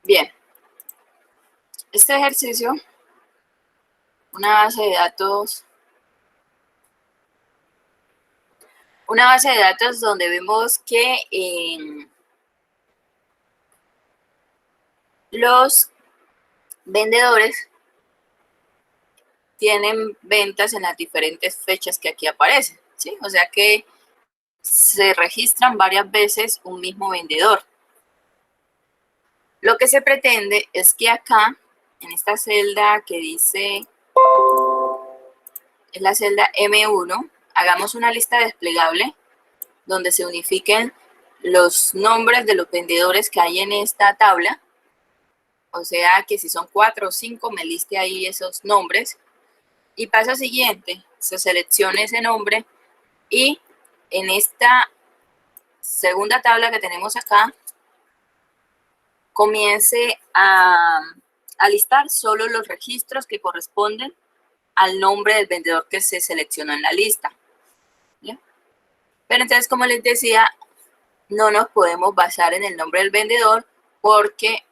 Bien, este ejercicio, una base de datos donde vemos que los vendedores tienen ventas en las diferentes fechas que aquí aparecen, ¿sí? O sea que se registran varias veces un mismo vendedor. Lo que se pretende es que acá, en esta celda que dice, es la celda M1, hagamos una lista desplegable donde se unifiquen los nombres de los vendedores que hay en esta tabla. O sea que si son 4 o 5, me liste ahí esos nombres. Y paso siguiente, se seleccione ese nombre y en esta segunda tabla que tenemos acá, comience a listar solo los registros que corresponden al nombre del vendedor que se seleccionó en la lista. ¿Ya? Pero entonces, como les decía, no nos podemos basar en el nombre del vendedor porque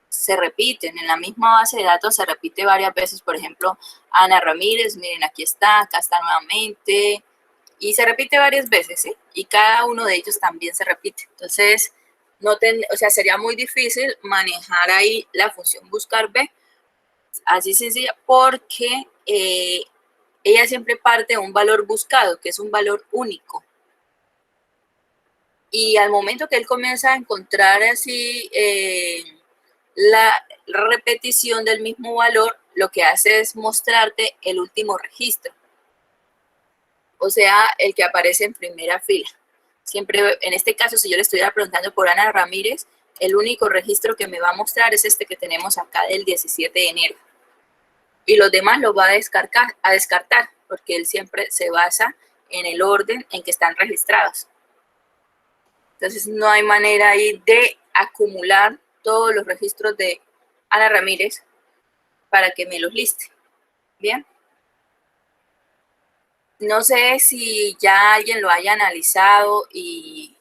se repiten, en la misma base de datos se repite varias veces, por ejemplo, Ana Ramírez, miren, aquí está, acá está nuevamente, y se repite varias veces, ¿sí? Y cada uno de ellos también se repite. Entonces, sería muy difícil manejar ahí la función buscar B, así sencilla, porque ella siempre parte de un valor buscado, que es un valor único. Y al momento que él comienza a encontrar así la repetición del mismo valor, lo que hace es mostrarte el último registro. O sea, el que aparece en primera fila. Siempre, en este caso, si yo le estuviera preguntando por Ana Ramírez, el único registro que me va a mostrar es este que tenemos acá del 17 de enero. Y los demás los va a descartar, porque él siempre se basa en el orden en que están registrados. Entonces, no hay manera ahí de acumular todos los registros de Ana Ramírez para que me los liste. Bien. No sé si ya alguien lo haya analizado y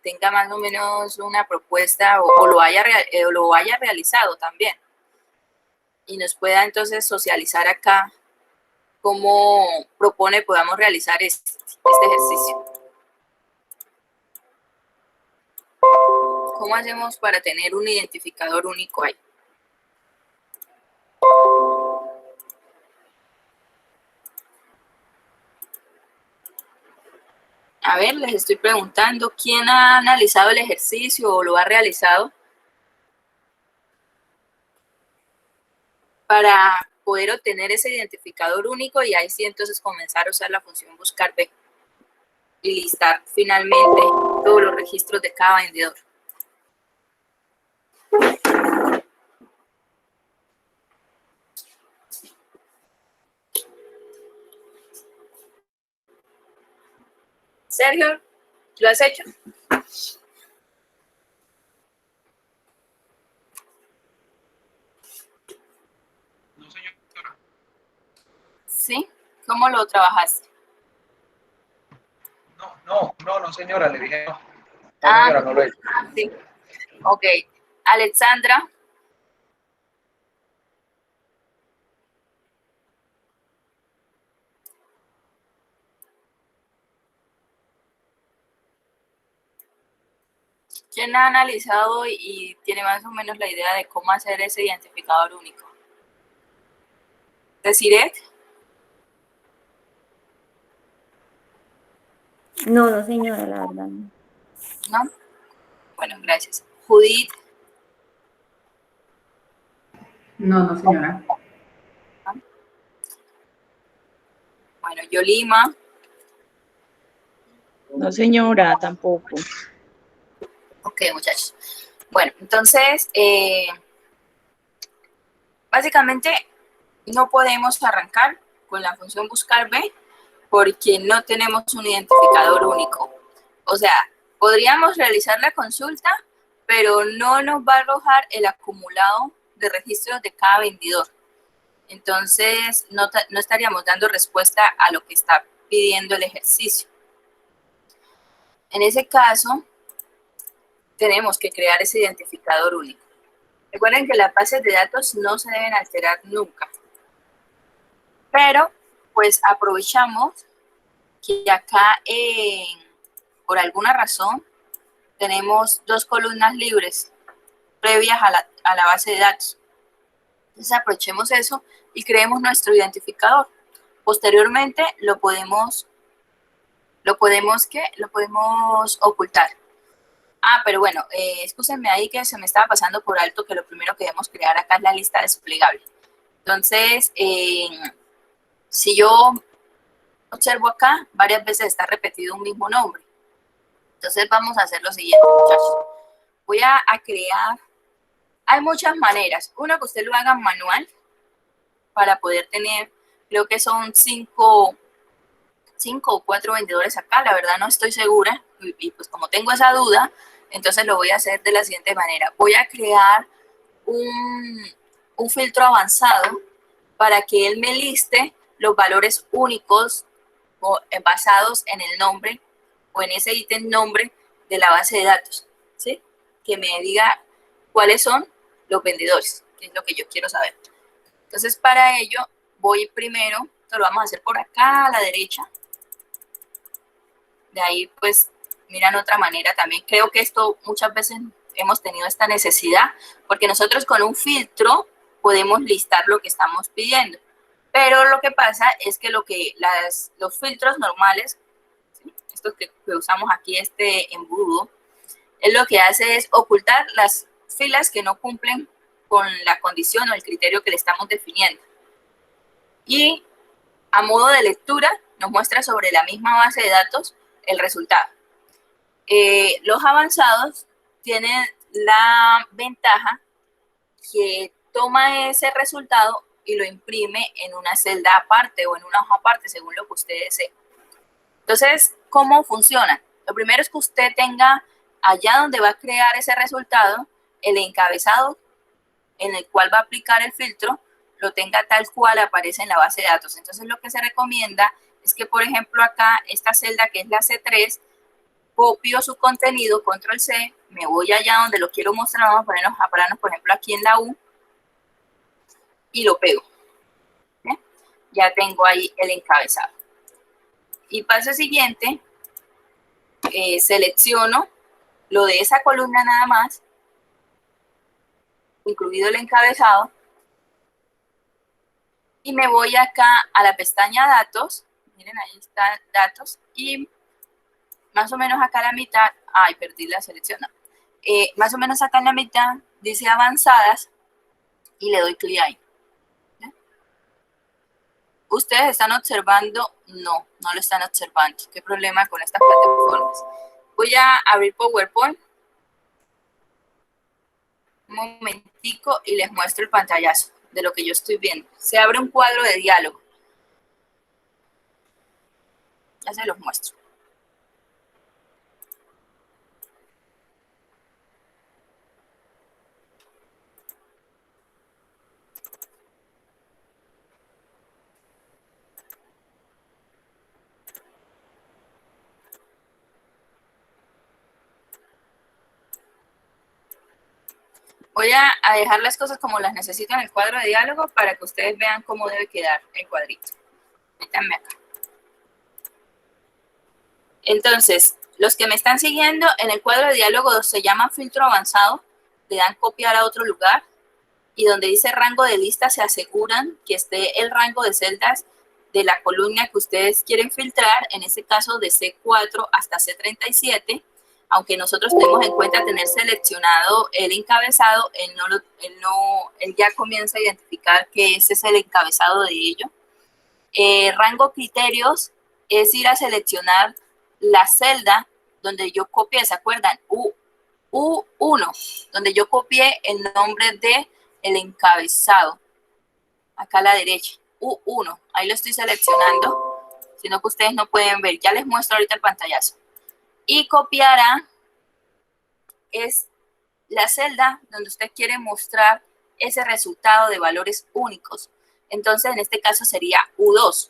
tenga más o menos una propuesta o lo haya realizado también. Y nos pueda entonces socializar acá cómo propone podamos realizar este ejercicio. ¿Cómo hacemos para tener un identificador único ahí? A ver, les estoy preguntando, ¿quién ha analizado el ejercicio o lo ha realizado para poder obtener ese identificador único y ahí sí entonces comenzar a usar la función buscar B y listar finalmente todos los registros de cada vendedor? Sergio, ¿lo has hecho? No, señora. ¿Sí? ¿Cómo lo trabajaste? No, señora, le dije no. No, Ah, señora, no lo he hecho. sí. Ok. Alexandra. ¿Quién ha analizado y tiene más o menos la idea de cómo hacer ese identificador único? ¿Desiree? No, señora, la verdad no. ¿No? Bueno, gracias. Judith. No, señora. ¿No? Bueno, Yolima. No, señora, tampoco. Ok, muchachos. Bueno, entonces, básicamente no podemos arrancar con la función buscar B porque no tenemos un identificador único. O sea, podríamos realizar la consulta, pero no nos va a arrojar el acumulado de registros de cada vendedor. Entonces, no estaríamos dando respuesta a lo que está pidiendo el ejercicio. En ese caso, tenemos que crear ese identificador único. Recuerden que las bases de datos no se deben alterar nunca. Pero, pues aprovechamos que acá, por alguna razón, tenemos 2 columnas libres previas a la base de datos. Entonces aprovechemos eso y creemos nuestro identificador. Posteriormente lo podemos ocultar. Ah, pero bueno, excúsenme ahí que se me estaba pasando por alto que lo primero que debemos crear acá es la lista desplegable. Entonces, si yo observo acá, varias veces está repetido un mismo nombre. Entonces vamos a hacer lo siguiente, muchachos. Voy a crear, hay muchas maneras. Una, que usted lo haga manual para poder tener, creo que son 5 o 4 vendedores acá, la verdad no estoy segura. Y pues como tengo esa duda, entonces lo voy a hacer de la siguiente manera. Voy a crear un filtro avanzado para que él me liste los valores únicos basados en el nombre o en ese ítem nombre de la base de datos, ¿sí? Que me diga cuáles son los vendedores, que es lo que yo quiero saber. Entonces, para ello, voy primero, esto lo vamos a hacer por acá a la derecha. De ahí, pues, miran otra manera también. Creo que esto muchas veces hemos tenido esta necesidad, porque nosotros con un filtro podemos listar lo que estamos pidiendo. Pero lo que pasa es que los filtros normales, ¿sí? Estos que usamos aquí, este embudo, es lo que hace es ocultar las filas que no cumplen con la condición o el criterio que le estamos definiendo. Y a modo de lectura nos muestra sobre la misma base de datos el resultado. Los avanzados tienen la ventaja que toma ese resultado y lo imprime en una celda aparte o en una hoja aparte, según lo que usted desee. Entonces, ¿cómo funciona? Lo primero es que usted tenga allá donde va a crear ese resultado, el encabezado en el cual va a aplicar el filtro, lo tenga tal cual aparece en la base de datos. Entonces, lo que se recomienda es que, por ejemplo, acá, esta celda que es la C3, copio su contenido, control C, me voy allá donde lo quiero mostrar, vamos a pararnos, por ejemplo, aquí en la U, y lo pego. ¿Bien? Ya tengo ahí el encabezado. Y paso siguiente, selecciono lo de esa columna nada más, incluido el encabezado, y me voy acá a la pestaña datos, miren ahí está datos, y más o menos acá a la mitad, ay, perdí la selección, no. Más o menos acá en la mitad dice avanzadas, y le doy clic ahí. ¿Sí? ¿Ustedes están observando? No, no lo están observando. ¿Qué problema con estas plataformas? Voy a abrir PowerPoint un momentico y les muestro el pantallazo de lo que yo estoy viendo. Se abre un cuadro de diálogo. Ya se los muestro. Voy a dejar las cosas como las necesito en el cuadro de diálogo para que ustedes vean cómo debe quedar el cuadrito. Métanme acá. Entonces, los que me están siguiendo en el cuadro de diálogo se llama filtro avanzado, le dan copiar a otro lugar y donde dice rango de lista se aseguran que esté el rango de celdas de la columna que ustedes quieren filtrar, en este caso de C4 hasta C37. Aunque nosotros tenemos en cuenta tener seleccionado el encabezado, él ya comienza a identificar que ese es el encabezado de ello. Rango criterios es ir a seleccionar la celda donde yo copié, ¿se acuerdan? U1, donde yo copié el nombre de el encabezado. Acá a la derecha, U1, ahí lo estoy seleccionando, sino que ustedes no pueden ver. Ya les muestro ahorita el pantallazo. Y copiará es la celda donde usted quiere mostrar ese resultado de valores únicos. Entonces, en este caso sería U2.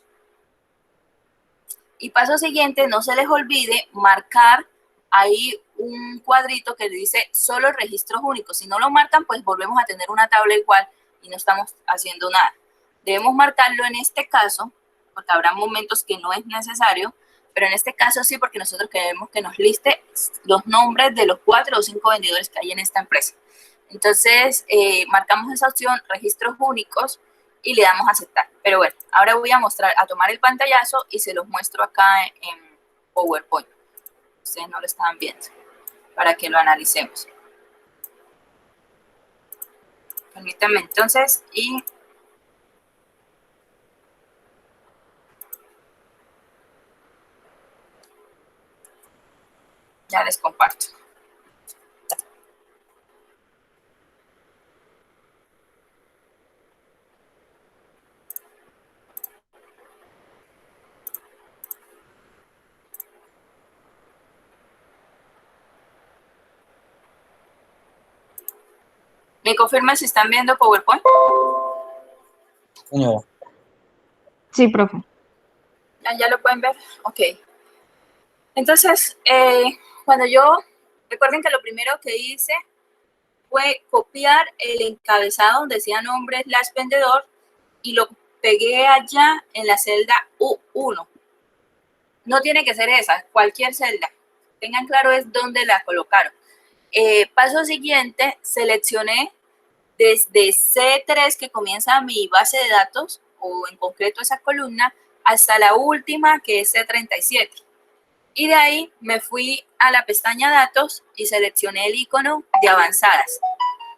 Y paso siguiente, no se les olvide marcar ahí un cuadrito que dice solo registros únicos. Si no lo marcan, pues volvemos a tener una tabla igual y no estamos haciendo nada. Debemos marcarlo en este caso, porque habrá momentos que no es necesario, pero en este caso sí, porque nosotros queremos que nos liste los nombres de los 4 o 5 vendedores que hay en esta empresa. Entonces, marcamos esa opción, registros únicos, y le damos a aceptar. Pero bueno, ahora voy a tomar el pantallazo y se los muestro acá en PowerPoint. Ustedes no lo estaban viendo, para que lo analicemos. Permítanme entonces, y ya les comparto. ¿Me confirman si están viendo PowerPoint? Señora. Sí, profe. ¿Ya lo pueden ver? Ok. Entonces, recuerden que lo primero que hice fue copiar el encabezado donde decía nombre / vendedor y lo pegué allá en la celda U1. No tiene que ser esa, cualquier celda. Tengan claro es dónde la colocaron. Paso siguiente, seleccioné desde C3 que comienza mi base de datos, o en concreto esa columna, hasta la última que es C37. Y de ahí me fui a la pestaña datos y seleccioné el icono de avanzadas.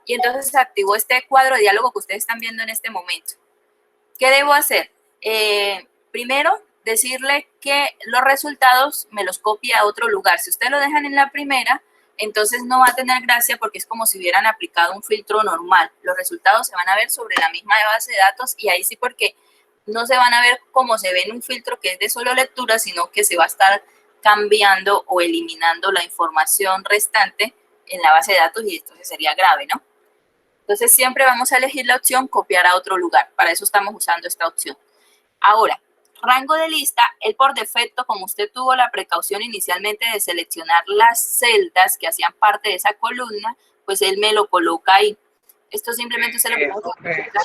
Y entonces se activó este cuadro de diálogo que ustedes están viendo en este momento. ¿Qué debo hacer? Primero, decirle que los resultados me los copie a otro lugar. Si ustedes lo dejan en la primera, entonces no va a tener gracia porque es como si hubieran aplicado un filtro normal. Los resultados se van a ver sobre la misma base de datos y ahí sí, porque no se van a ver como se ve en un filtro que es de solo lectura, sino que se va a estar cambiando o eliminando la información restante en la base de datos y esto sería grave, ¿no? Entonces siempre vamos a elegir la opción copiar a otro lugar. Para eso estamos usando esta opción. Ahora, rango de lista, él por defecto, como usted tuvo la precaución inicialmente de seleccionar las celdas que hacían parte de esa columna, pues él me lo coloca ahí. Esto simplemente se lo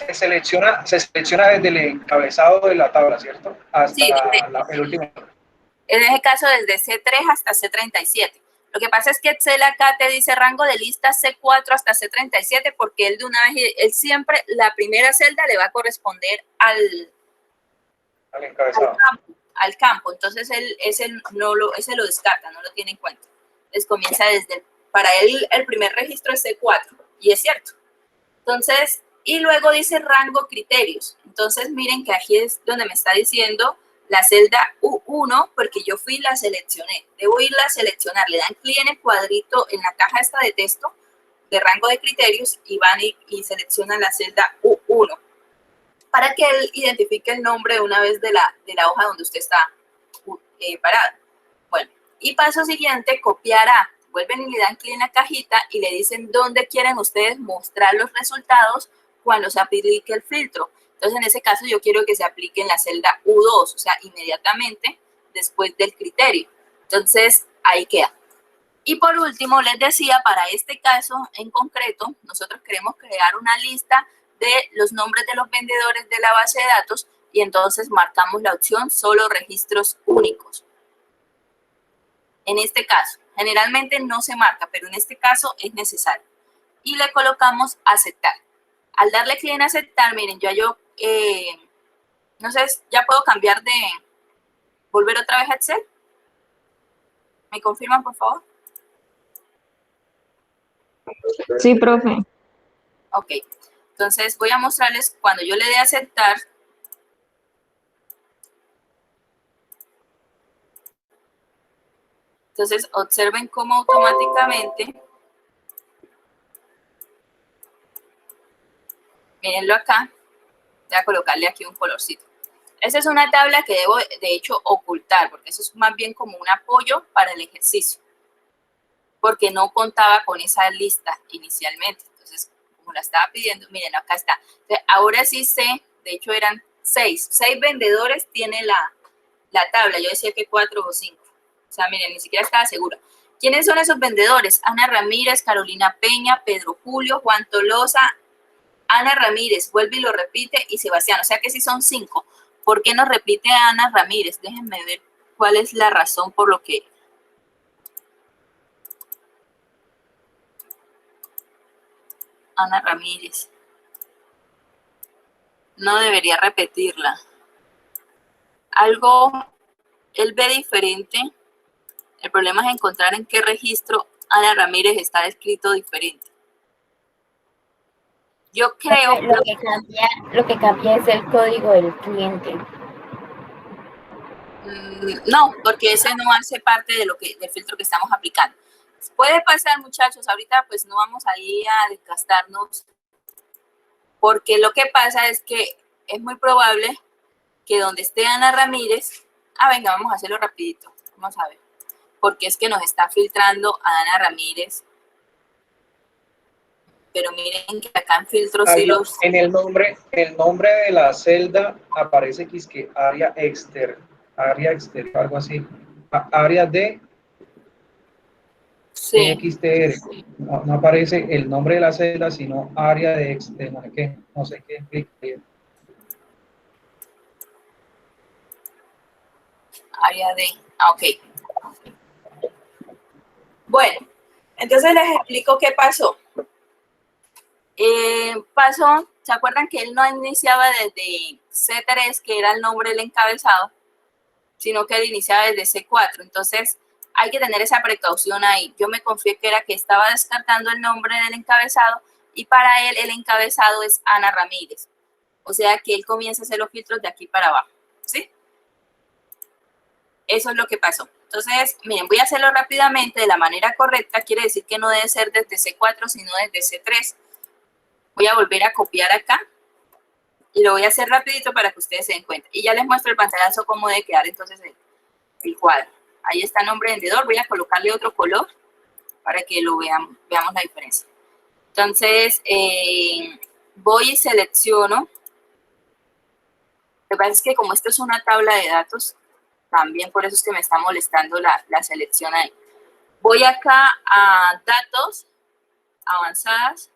se selecciona desde el encabezado de la tabla, ¿cierto? Hasta sí, el último. En ese caso, desde C3 hasta C37. Lo que pasa es que Excel acá te dice rango de lista C4 hasta C37 porque él de una vez, él siempre, la primera celda le va a corresponder al campo. Entonces, ese lo descarta, no lo tiene en cuenta. Entonces, comienza para él, el primer registro es C4, y es cierto. Entonces, y luego dice rango criterios. Entonces, miren que aquí es donde me está diciendo la celda U1, porque yo fui y la seleccioné. Debo irla a seleccionar. Le dan clic en el cuadrito, en la caja esta de texto, de rango de criterios, y van y seleccionan la celda U1, para que él identifique el nombre de una vez de la hoja donde usted está parado. Bueno, y paso siguiente, copiar a. Vuelven y le dan clic en la cajita y le dicen dónde quieren ustedes mostrar los resultados cuando se aplique el filtro. Entonces, en ese caso, yo quiero que se aplique en la celda U2, o sea, inmediatamente después del criterio. Entonces, ahí queda. Y por último, les decía, para este caso en concreto, nosotros queremos crear una lista de los nombres de los vendedores de la base de datos y entonces marcamos la opción solo registros únicos. En este caso, generalmente no se marca, pero en este caso es necesario. Y le colocamos aceptar. Al darle clic en aceptar, miren, no sé, ya puedo cambiar volver otra vez a Excel. ¿Me confirman, por favor? Sí, profe. Ok, entonces voy a mostrarles cuando yo le dé a aceptar. Entonces, observen cómo automáticamente, mírenlo acá, voy a colocarle aquí un colorcito. Esa es una tabla que debo, de hecho, ocultar, porque eso es más bien como un apoyo para el ejercicio, porque no contaba con esa lista inicialmente. Entonces, como la estaba pidiendo, miren, acá está. Entonces, ahora sí sé, de hecho eran 6 vendedores tiene la tabla. Yo decía que 4 o 5. O sea, miren, ni siquiera estaba segura. ¿Quiénes son esos vendedores? Ana Ramírez, Carolina Peña, Pedro Julio, Juan Tolosa, Ana Ramírez, vuelve y lo repite, y Sebastián. O sea que sí son 5. ¿Por qué nos repite Ana Ramírez? Déjenme ver cuál es la razón por lo que... Ana Ramírez. No debería repetirla. Algo, él ve diferente. El problema es encontrar en qué registro Ana Ramírez está descrito diferente. Yo creo Lo que cambia es el código del cliente. no, porque ese no hace parte de del filtro que estamos aplicando. Puede pasar, muchachos, ahorita pues no vamos ahí a desgastarnos, porque lo que pasa es que es muy probable que donde esté Ana Ramírez, venga, vamos a hacerlo rapidito, vamos a ver, porque es que nos está filtrando a Ana Ramírez, pero miren que acá en filtros sí los... En el nombre de la celda aparece que área exterior, algo así, área de Sí. XTR. No aparece el nombre de la celda, sino área de exterior, no sé qué implica. Área de... ok. Bueno, entonces les explico qué pasó. ¿Se acuerdan que él no iniciaba desde C3, que era el nombre del encabezado, sino que él iniciaba desde C4? Entonces, hay que tener esa precaución ahí. Yo me confié que era que estaba descartando el nombre del encabezado, y para él el encabezado es Ana Ramírez. O sea que él comienza a hacer los filtros de aquí para abajo, ¿sí? Eso es lo que pasó. Entonces, miren, voy a hacerlo rápidamente de la manera correcta. Quiere decir que no debe ser desde C4, sino desde C3. Voy a volver a copiar acá y lo voy a hacer rapidito para que ustedes se den cuenta. Y ya les muestro el pantallazo cómo debe quedar entonces el cuadro. Ahí está el nombre vendedor. Voy a colocarle otro color para que lo veamos la diferencia. Entonces, voy y selecciono. Lo que pasa es que como esto es una tabla de datos, también por eso es que me está molestando la selección ahí. Voy acá a datos, avanzadas.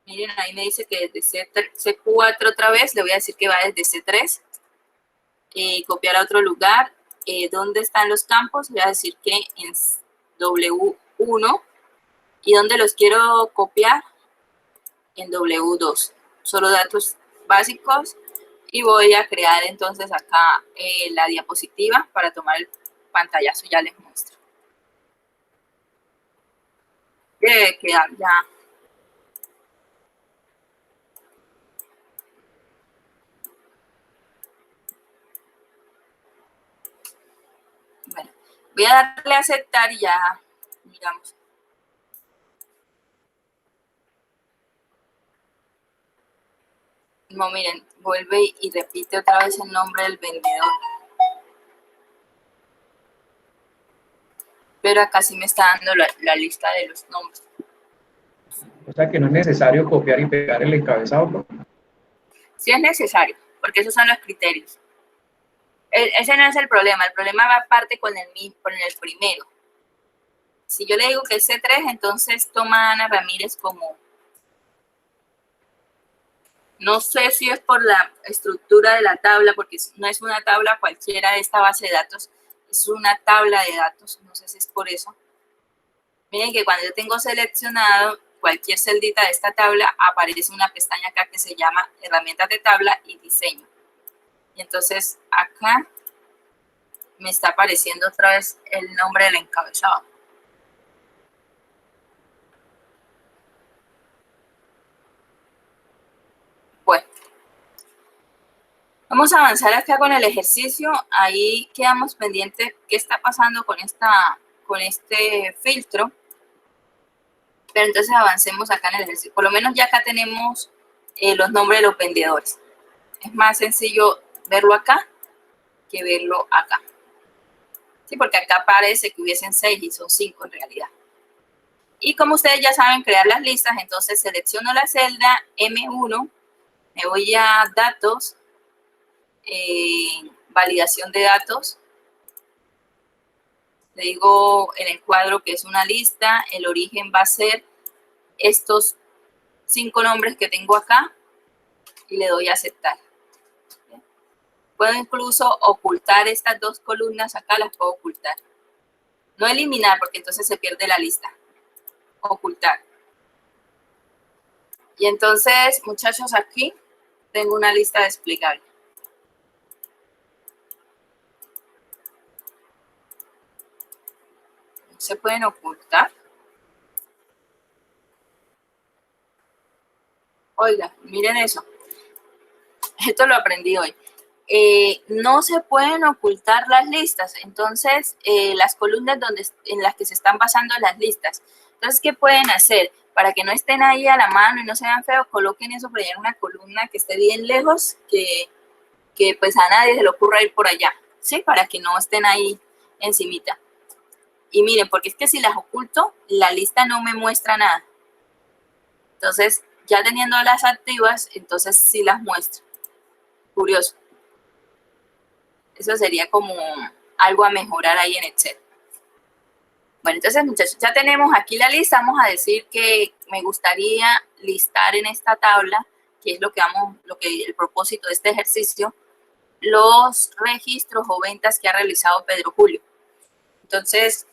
Miren, ahí me dice que desde C4 otra vez, le voy a decir que va desde C3. Copiar a otro lugar. ¿Dónde están los campos? Voy a decir que en W1. ¿Y dónde los quiero copiar? En W2. Solo datos básicos. Y voy a crear entonces acá la diapositiva para tomar el pantallazo. Ya les muestro. Debe quedar ya. Bueno, voy a darle a aceptar y ya miramos. No, miren, vuelve y repite otra vez el nombre del vendedor. Pero acá sí me está dando la lista de los nombres. O sea que no es necesario copiar y pegar el encabezado, ¿no? Sí es necesario, porque esos son los criterios. Ese no es el problema va aparte con el primero. Si yo le digo que es C3, entonces toma a Ana Ramírez como... No sé si es por la estructura de la tabla, porque no es una tabla cualquiera de esta base de datos, es una tabla de datos, no sé si es por eso. Miren que cuando yo tengo seleccionado cualquier celdita de esta tabla, aparece una pestaña acá que se llama herramientas de tabla y diseño. Y entonces acá me está apareciendo otra vez el nombre del encabezado. Bueno, vamos a avanzar acá con el ejercicio. Ahí quedamos pendientes qué está pasando con este filtro. Pero entonces avancemos acá en el ejercicio. Por lo menos ya acá tenemos los nombres de los vendedores. Es más sencillo verlo acá que verlo acá. Sí, porque acá parece que hubiesen 6 y son 5 en realidad. Y como ustedes ya saben crear las listas, entonces selecciono la celda M1, me voy a datos, validación de datos. Le digo en el cuadro que es una lista, el origen va a ser estos 5 nombres que tengo acá y le doy a aceptar. Puedo incluso ocultar estas 2 columnas acá, las puedo ocultar. No eliminar porque entonces se pierde la lista. Ocultar. Y entonces, muchachos, aquí tengo una lista desplegable. Se pueden ocultar. Oiga, miren eso. Esto lo aprendí hoy. No se pueden ocultar las listas. Entonces, las columnas en las que se están basando las listas. Entonces, ¿qué pueden hacer? Para que no estén ahí a la mano y no se vean feos, coloquen eso por allá en una columna que esté bien lejos, que pues a nadie se le ocurra ir por allá, ¿sí? Para que no estén ahí encimita. Y miren, porque es que si las oculto, la lista no me muestra nada. Entonces, ya teniéndolas activas, entonces sí las muestra. Curioso. Eso sería como algo a mejorar ahí en Excel. Bueno, entonces, muchachos, ya tenemos aquí la lista. Vamos a decir que me gustaría listar en esta tabla, que es el propósito de este ejercicio, los registros o ventas que ha realizado Pedro Julio. Entonces,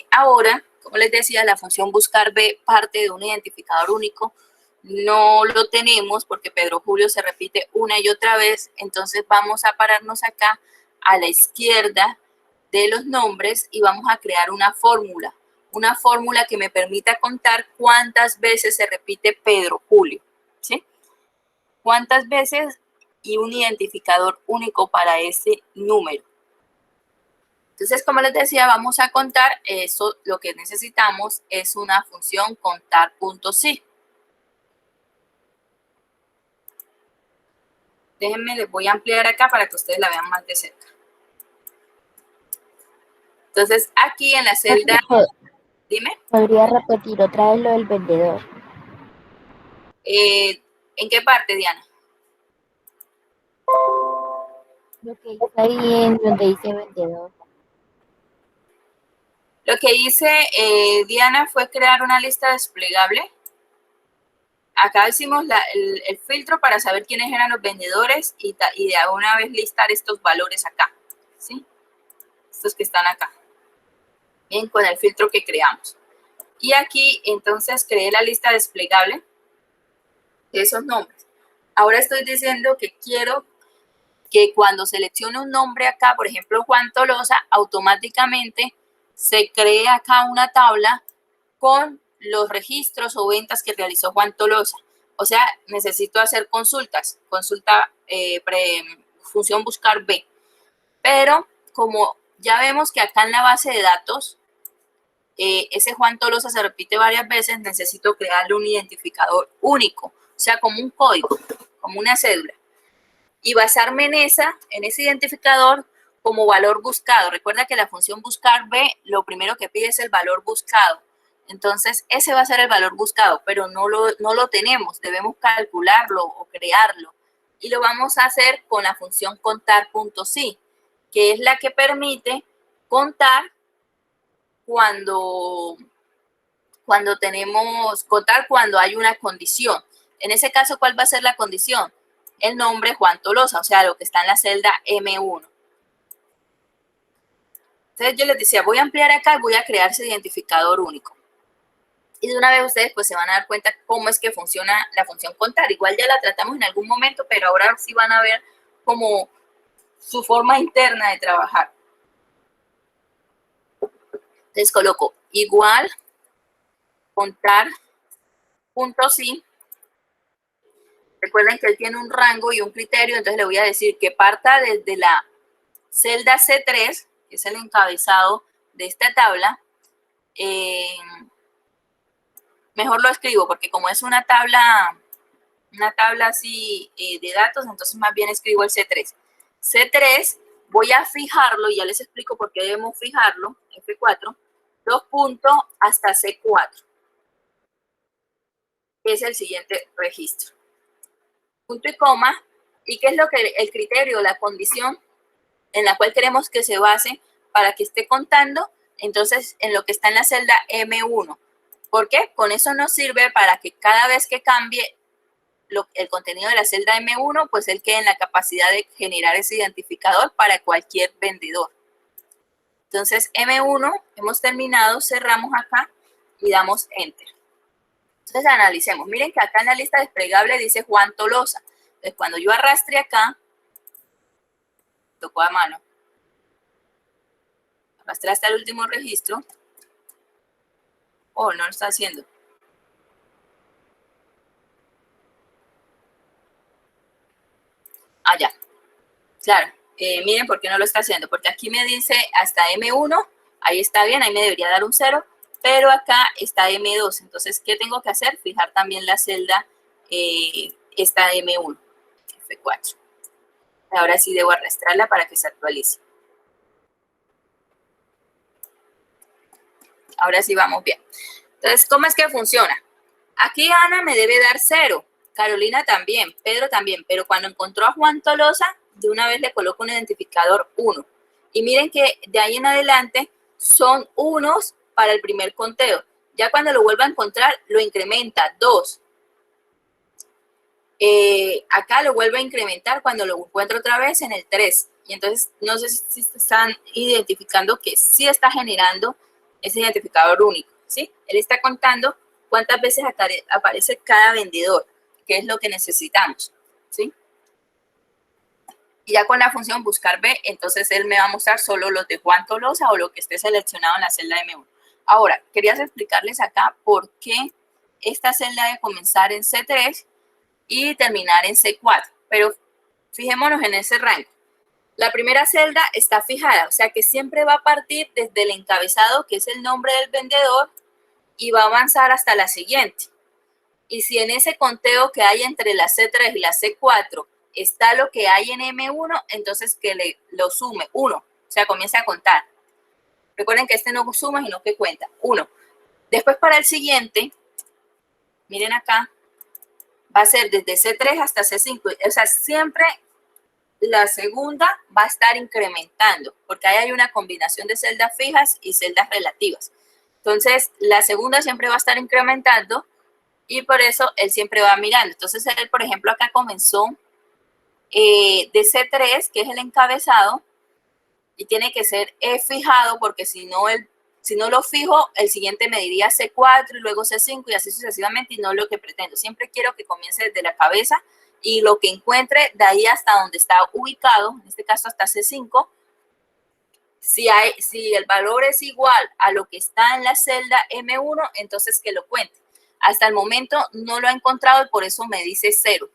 ahora, como les decía, la función buscar B parte de un identificador único. No lo tenemos porque Pedro Julio se repite una y otra vez. Entonces, vamos a pararnos acá a la izquierda de los nombres y vamos a crear una fórmula que me permita contar cuántas veces se repite Pedro Julio, ¿sí? Cuántas veces y un identificador único para ese número. Entonces, como les decía, vamos a contar eso. Lo que necesitamos es una función contar.si. Déjenme, les voy a ampliar acá para que ustedes la vean más de cerca. Entonces, aquí en la celda, dime. ¿Podría repetir otra vez lo del vendedor? ¿En qué parte, Diana? Lo que dice ahí en donde dice vendedor. Lo que hice, Diana, fue crear una lista desplegable. Acá hicimos el filtro para saber quiénes eran los vendedores y de una vez listar estos valores acá, ¿sí? Estos que están acá. Bien, con el filtro que creamos. Y aquí, entonces, creé la lista desplegable de esos nombres. Ahora estoy diciendo que quiero que cuando seleccione un nombre acá, por ejemplo, Juan Tolosa, automáticamente se cree acá una tabla con los registros o ventas que realizó Juan Tolosa. O sea, necesito hacer consultas, función buscar B. Pero como ya vemos que acá en la base de datos, ese Juan Tolosa se repite varias veces, necesito crearle un identificador único, o sea, como un código, como una cédula. Y basarme en ese identificador como valor buscado. Recuerda que la función buscar B, lo primero que pide es el valor buscado. Entonces, ese va a ser el valor buscado, pero no lo tenemos. Debemos calcularlo o crearlo. Y lo vamos a hacer con la función contar.si, que es la que permite contar cuando hay una condición. En ese caso, ¿cuál va a ser la condición? El nombre Juan Tolosa, o sea, lo que está en la celda M1. Entonces yo les decía, voy a ampliar acá y voy a crear ese identificador único. Y de una vez ustedes pues se van a dar cuenta cómo es que funciona la función contar. Igual ya la tratamos en algún momento, pero ahora sí van a ver como su forma interna de trabajar. Entonces coloco igual contar.si. Recuerden que él tiene un rango y un criterio, entonces le voy a decir que parta desde la celda C3, que es el encabezado de esta tabla. Mejor lo escribo porque como es una tabla así de datos, entonces más bien escribo el C3. C3 voy a fijarlo, y ya les explico por qué debemos fijarlo, F4, 2 puntos hasta C4, que es el siguiente registro. Punto y coma, y qué es lo que el criterio, la condición en la cual queremos que se base para que esté contando, entonces en lo que está en la celda M1. ¿Por qué? Con eso nos sirve para que cada vez que cambie el contenido de la celda M1, pues él quede en la capacidad de generar ese identificador para cualquier vendedor. Entonces, M1, hemos terminado, cerramos acá y damos Enter. Entonces, analicemos. Miren que acá en la lista desplegable dice Juan Tolosa. Entonces, cuando yo arrastre acá, tocó a mano, arrastré hasta el último registro. Oh, no lo está haciendo. Ah, ya. Claro. Miren por qué no lo está haciendo. Porque aquí me dice hasta M1. Ahí está bien, ahí me debería dar un 0. Pero acá está M2. Entonces, ¿qué tengo que hacer? Fijar también la celda, esta M1. F4. Ahora sí debo arrastrarla para que se actualice. Ahora sí vamos bien. Entonces, ¿cómo es que funciona? Aquí Ana me debe dar 0. Carolina también, Pedro también, pero cuando encontró a Juan Tolosa, de una vez le coloco un identificador 1. Y miren que de ahí en adelante son unos para el primer conteo. Ya cuando lo vuelva a encontrar, lo incrementa 2. Acá lo vuelve a incrementar cuando lo encuentro otra vez en el 3. Y entonces, no sé si están identificando que sí está generando ese identificador único, ¿sí? Él está contando cuántas veces aparece cada vendedor, que es lo que necesitamos, ¿sí? Y ya con la función buscar B, entonces él me va a mostrar solo los de Juan Tolosa o lo que esté seleccionado en la celda M1. Ahora, quería explicarles acá por qué esta celda debe comenzar en C3 y terminar en C4. Pero fijémonos en ese rango. La primera celda está fijada, o sea que siempre va a partir desde el encabezado, que es el nombre del vendedor, y va a avanzar hasta la siguiente. Y si en ese conteo que hay entre la C3 y la C4 está lo que hay en M1, entonces que lo sume 1, o sea, comienza a contar. Recuerden que este no suma, sino que cuenta 1. Después para el siguiente, miren acá, va a ser desde C3 hasta C5, o sea, siempre la segunda va a estar incrementando, porque ahí hay una combinación de celdas fijas y celdas relativas. Entonces, la segunda siempre va a estar incrementando y por eso él siempre va mirando. Entonces, él, por ejemplo, acá comenzó de C3, que es el encabezado, y tiene que ser fijado, porque si no lo fijo, el siguiente me diría C4 y luego C5 y así sucesivamente, y no es lo que pretendo. Siempre quiero que comience desde la cabeza y lo que encuentre de ahí hasta donde está ubicado, en este caso hasta C5, si el valor es igual a lo que está en la celda M1, entonces que lo cuente. Hasta el momento no lo ha encontrado y por eso me dice 0.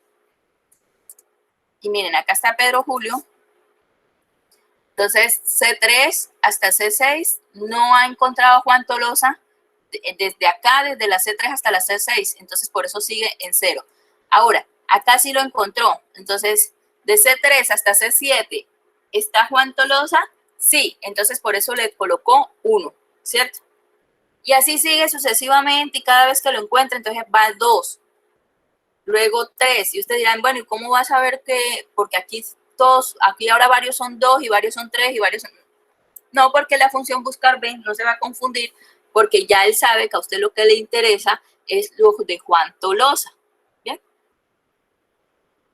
Y miren, acá está Pedro Julio. Entonces, C3 hasta C6 no ha encontrado a Juan Tolosa. Desde acá, desde la C3 hasta la C6. Entonces, por eso sigue en 0. Ahora, acá sí lo encontró. Entonces, de C3 hasta C7, ¿está Juan Tolosa? Sí. Entonces, por eso le colocó 1, ¿cierto? Y así sigue sucesivamente y cada vez que lo encuentra, entonces va 2. Luego 3. Y ustedes dirán, bueno, ¿y cómo vas a ver que? Porque aquí ahora varios son 2 y varios son 3 y varios son... No, porque la función buscar B no se va a confundir, porque ya él sabe que a usted lo que le interesa es lo de Juan Tolosa. ¿Bien?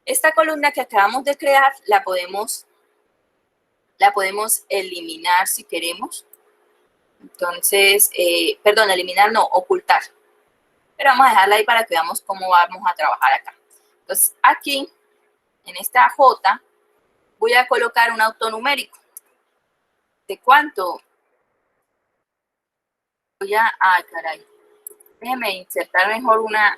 Esta columna que acabamos de crear la podemos eliminar si queremos. Entonces, perdón, eliminar no, ocultar. Pero vamos a dejarla ahí para que veamos cómo vamos a trabajar acá. Entonces, aquí, en esta J, voy a colocar un autonumérico. ¿De cuánto? Ay, caray. Déjeme insertar mejor una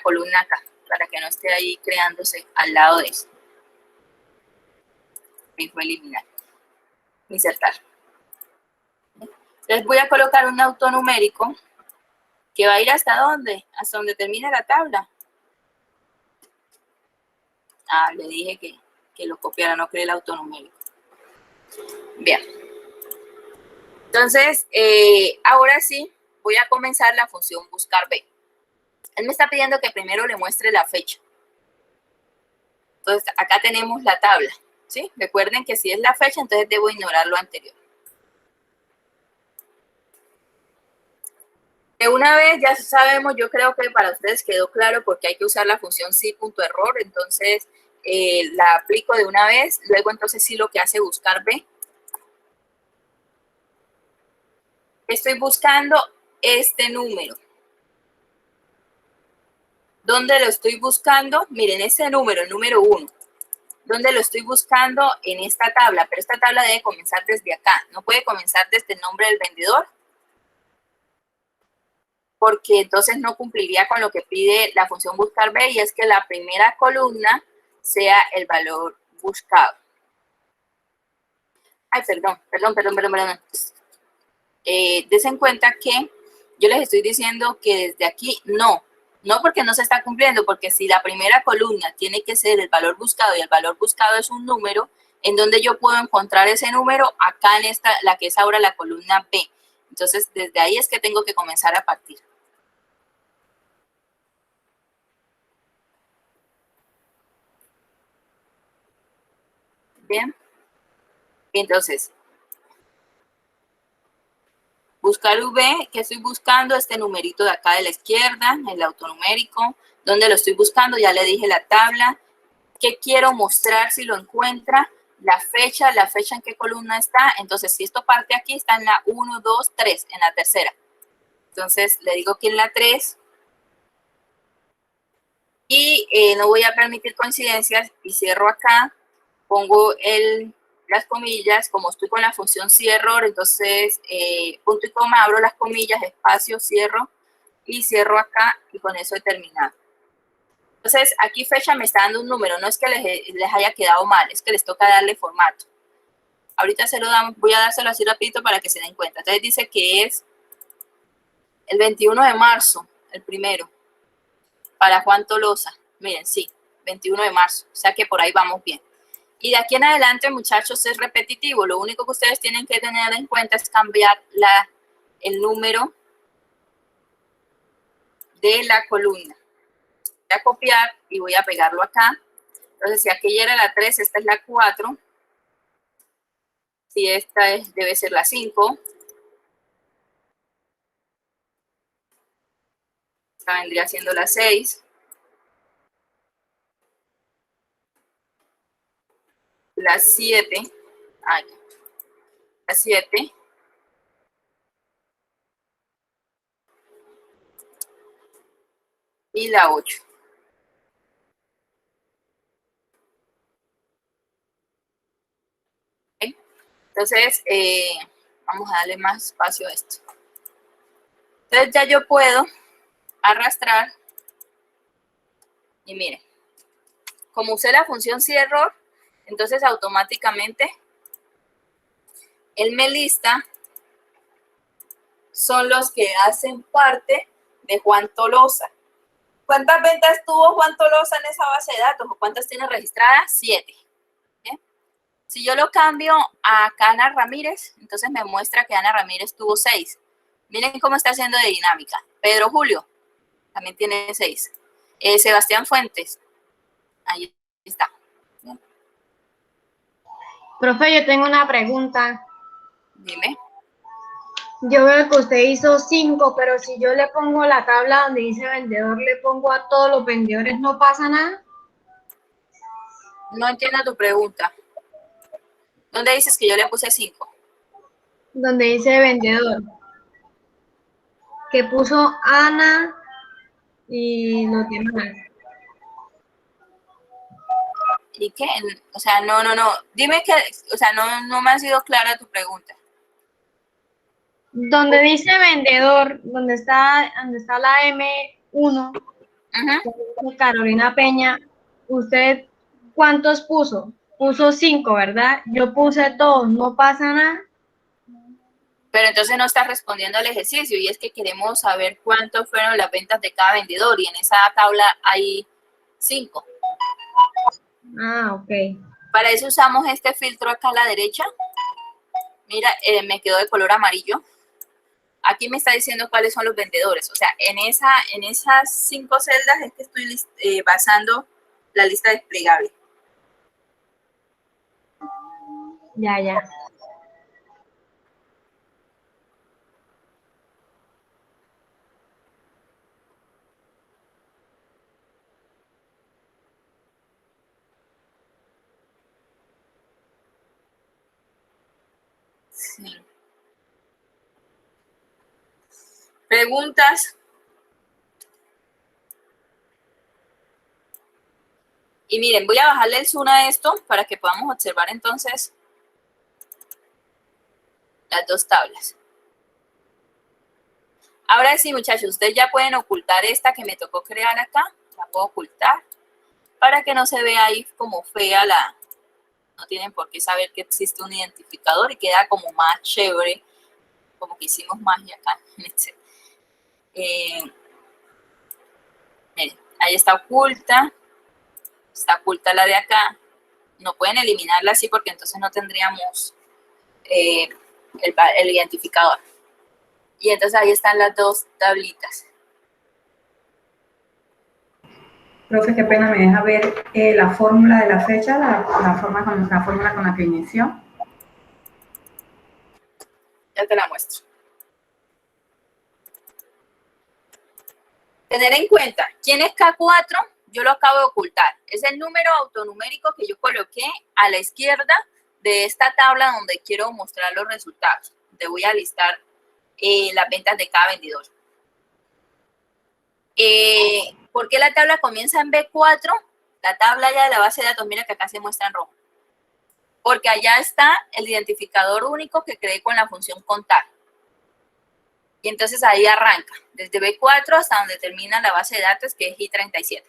columna acá, para que no esté ahí creándose al lado de esto. Me fue eliminar. Insertar. Entonces voy a colocar un autonumérico que va a ir ¿hasta dónde? Hasta donde termine la tabla. Ah, le dije que lo copiara, no creé el autonumérico. Bien. Entonces, ahora sí, voy a comenzar la función buscar B. Él me está pidiendo que primero le muestre la fecha. Entonces, acá tenemos la tabla, ¿sí? Recuerden que si es la fecha, entonces debo ignorar lo anterior. De una vez ya sabemos, yo creo que para ustedes quedó claro porque hay que usar la función sí.error, entonces la aplico de una vez, luego entonces sí lo que hace buscar B. Estoy buscando este número. ¿Dónde lo estoy buscando? Miren, ese número, el número 1. ¿Dónde lo estoy buscando? En esta tabla, pero esta tabla debe comenzar desde acá. No puede comenzar desde el nombre del vendedor, porque entonces no cumpliría con lo que pide la función buscar B, y es que la primera columna sea el valor buscado. Ay, perdón. Desen cuenta que yo les estoy diciendo que desde aquí no porque no se está cumpliendo, porque si la primera columna tiene que ser el valor buscado y el valor buscado es un número, ¿en donde yo puedo encontrar ese número? Acá en esta, la que es ahora la columna B. Entonces, desde ahí es que tengo que comenzar a partir. Bien. Entonces, buscar V, ¿qué estoy buscando? Este numerito de acá de la izquierda, el autonumérico. ¿Dónde lo estoy buscando? Ya le dije la tabla. ¿Qué quiero mostrar si lo encuentra? La fecha en qué columna está. Entonces, si esto parte aquí, está en la 1, 2, 3, en la tercera. Entonces, le digo que en la 3. Y no voy a permitir coincidencias y cierro acá. Pongo las comillas, como estoy con la función sí-error, entonces punto y coma, abro las comillas, espacio, cierro y cierro acá, y con eso he terminado. Entonces, aquí fecha me está dando un número, no es que les haya quedado mal, es que les toca darle formato. Ahorita se lo damos, voy a dárselo así rapidito para que se den cuenta. Entonces dice que es el 21 de marzo, el primero, para Juan Tolosa. Miren, sí, 21 de marzo, o sea que por ahí vamos bien. Y de aquí en adelante, muchachos, es repetitivo. Lo único que ustedes tienen que tener en cuenta es cambiar el número de la columna. Voy a copiar y voy a pegarlo acá. Entonces, si aquella era la 3, esta es la 4. Si esta debe ser la 5. Esta vendría siendo la 6. La 7. La 7. Y la 8. ¿Okay? Entonces, vamos a darle más espacio a esto. Entonces, ya yo puedo arrastrar. Y miren, como usé la función sí-error, entonces automáticamente él me lista son los que hacen parte de Juan Tolosa. ¿Cuántas ventas tuvo Juan Tolosa en esa base de datos? ¿O cuántas tiene registradas? 7. ¿Bien? Si yo lo cambio a Ana Ramírez, entonces me muestra que Ana Ramírez tuvo 6. Miren cómo está haciendo de dinámica. Pedro Julio también tiene 6. Sebastián Fuentes, ahí está. ¿Bien? Profe, yo tengo una pregunta. Dime. Yo veo que usted hizo 5, pero si yo le pongo la tabla donde dice vendedor, le pongo a todos los vendedores, ¿no pasa nada? No entiendo tu pregunta. ¿Dónde dices que yo le puse 5? Donde dice vendedor. Que puso Ana y los demás. ¿Y qué? O sea, no. Dime que, o sea, no me ha sido clara tu pregunta. Donde dice vendedor, donde está la M1, Carolina Peña, ¿usted cuántos puso? Puso 5, ¿verdad? Yo puse todos, ¿no pasa nada? Pero entonces no estás respondiendo al ejercicio, y es que queremos saber cuántas fueron las ventas de cada vendedor, y en esa tabla hay 5. Ah, ok. Para eso usamos este filtro acá a la derecha. Mira, me quedó de color amarillo. Aquí me está diciendo cuáles son los vendedores. O sea, en esas 5 celdas es que estoy basando la lista desplegable. Ya. Sí. ¿Preguntas? Y miren, voy a bajarle el zoom a esto para que podamos observar entonces las dos tablas. Ahora sí, muchachos, ustedes ya pueden ocultar esta que me tocó crear acá. La puedo ocultar para que no se vea ahí como fea la... No tienen por qué saber que existe un identificador y queda como más chévere, como que hicimos magia acá. Miren, ahí está oculta. Está oculta la de acá. No pueden eliminarla así porque entonces no tendríamos el identificador. Y entonces ahí están las dos tablitas. Profe, qué pena, me deja ver la fórmula de la fecha, la fórmula con la que inició. Ya te la muestro. Tener en cuenta, ¿quién es K4? Yo lo acabo de ocultar. Es el número autonumérico que yo coloqué a la izquierda de esta tabla donde quiero mostrar los resultados. Te voy a listar las ventas de cada vendedor. ¿Por qué la tabla comienza en B4? La tabla ya de la base de datos, mira que acá se muestra en rojo. Porque allá está el identificador único que creé con la función contar. Y entonces ahí arranca, desde B4 hasta donde termina la base de datos, que es I37.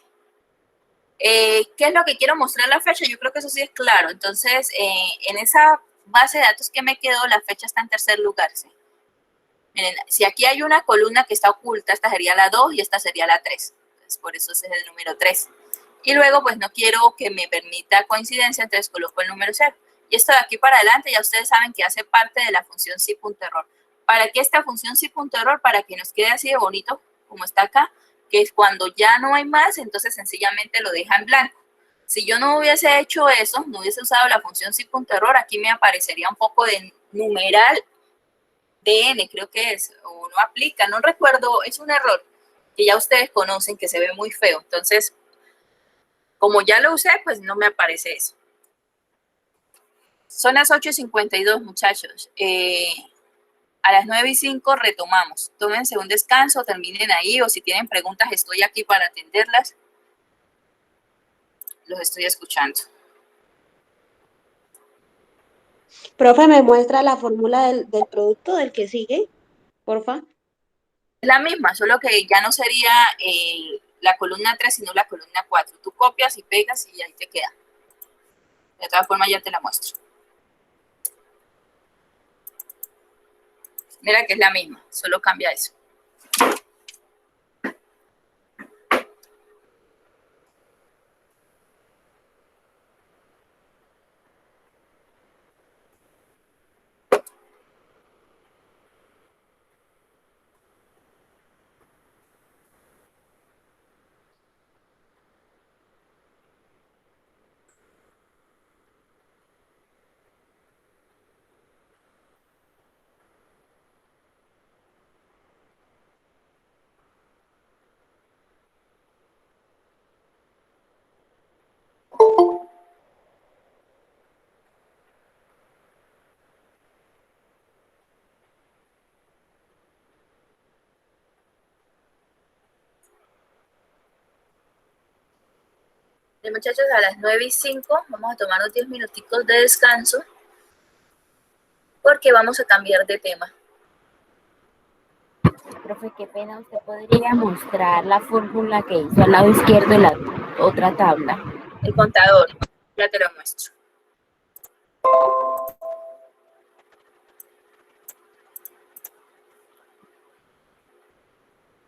¿Qué es lo que quiero mostrar la fecha? Yo creo que eso sí es claro. Entonces, en esa base de datos que me quedó, la fecha está en tercer lugar, ¿sí? Miren, si aquí hay una columna que está oculta, esta sería la 2 y esta sería la 3. Entonces, por eso ese es el número 3. Y luego, pues no quiero que me permita coincidencia, entonces coloco el número 0. Y esto de aquí para adelante ya ustedes saben que hace parte de la función si.error. ¿Para qué esta función si.error? Para que nos quede así de bonito, como está acá, que es cuando ya no hay más, entonces sencillamente lo deja en blanco. Si yo no hubiese hecho eso, no hubiese usado la función si.error, aquí me aparecería un poco de numeral DN, creo que es, o no aplica, no recuerdo, es un error que ya ustedes conocen, que se ve muy feo. Entonces, como ya lo usé, pues no me aparece eso. Son las 8:52, muchachos. A las 9:05 retomamos. Tómense un descanso, terminen ahí, o si tienen preguntas, estoy aquí para atenderlas. Los estoy escuchando. Profe, ¿me muestra la fórmula del producto del que sigue? Porfa. Es la misma, solo que ya no sería la columna 3, sino la columna 4. Tú copias y pegas y ahí te queda. De todas formas, ya te la muestro. Mira que es la misma, solo cambia eso. Bien, muchachos, a las 9:05 vamos a tomarnos 10 minuticos de descanso porque vamos a cambiar de tema. Profe, qué pena, usted podría mostrar la fórmula que hizo al lado izquierdo de la otra tabla. El contador, ya te lo muestro.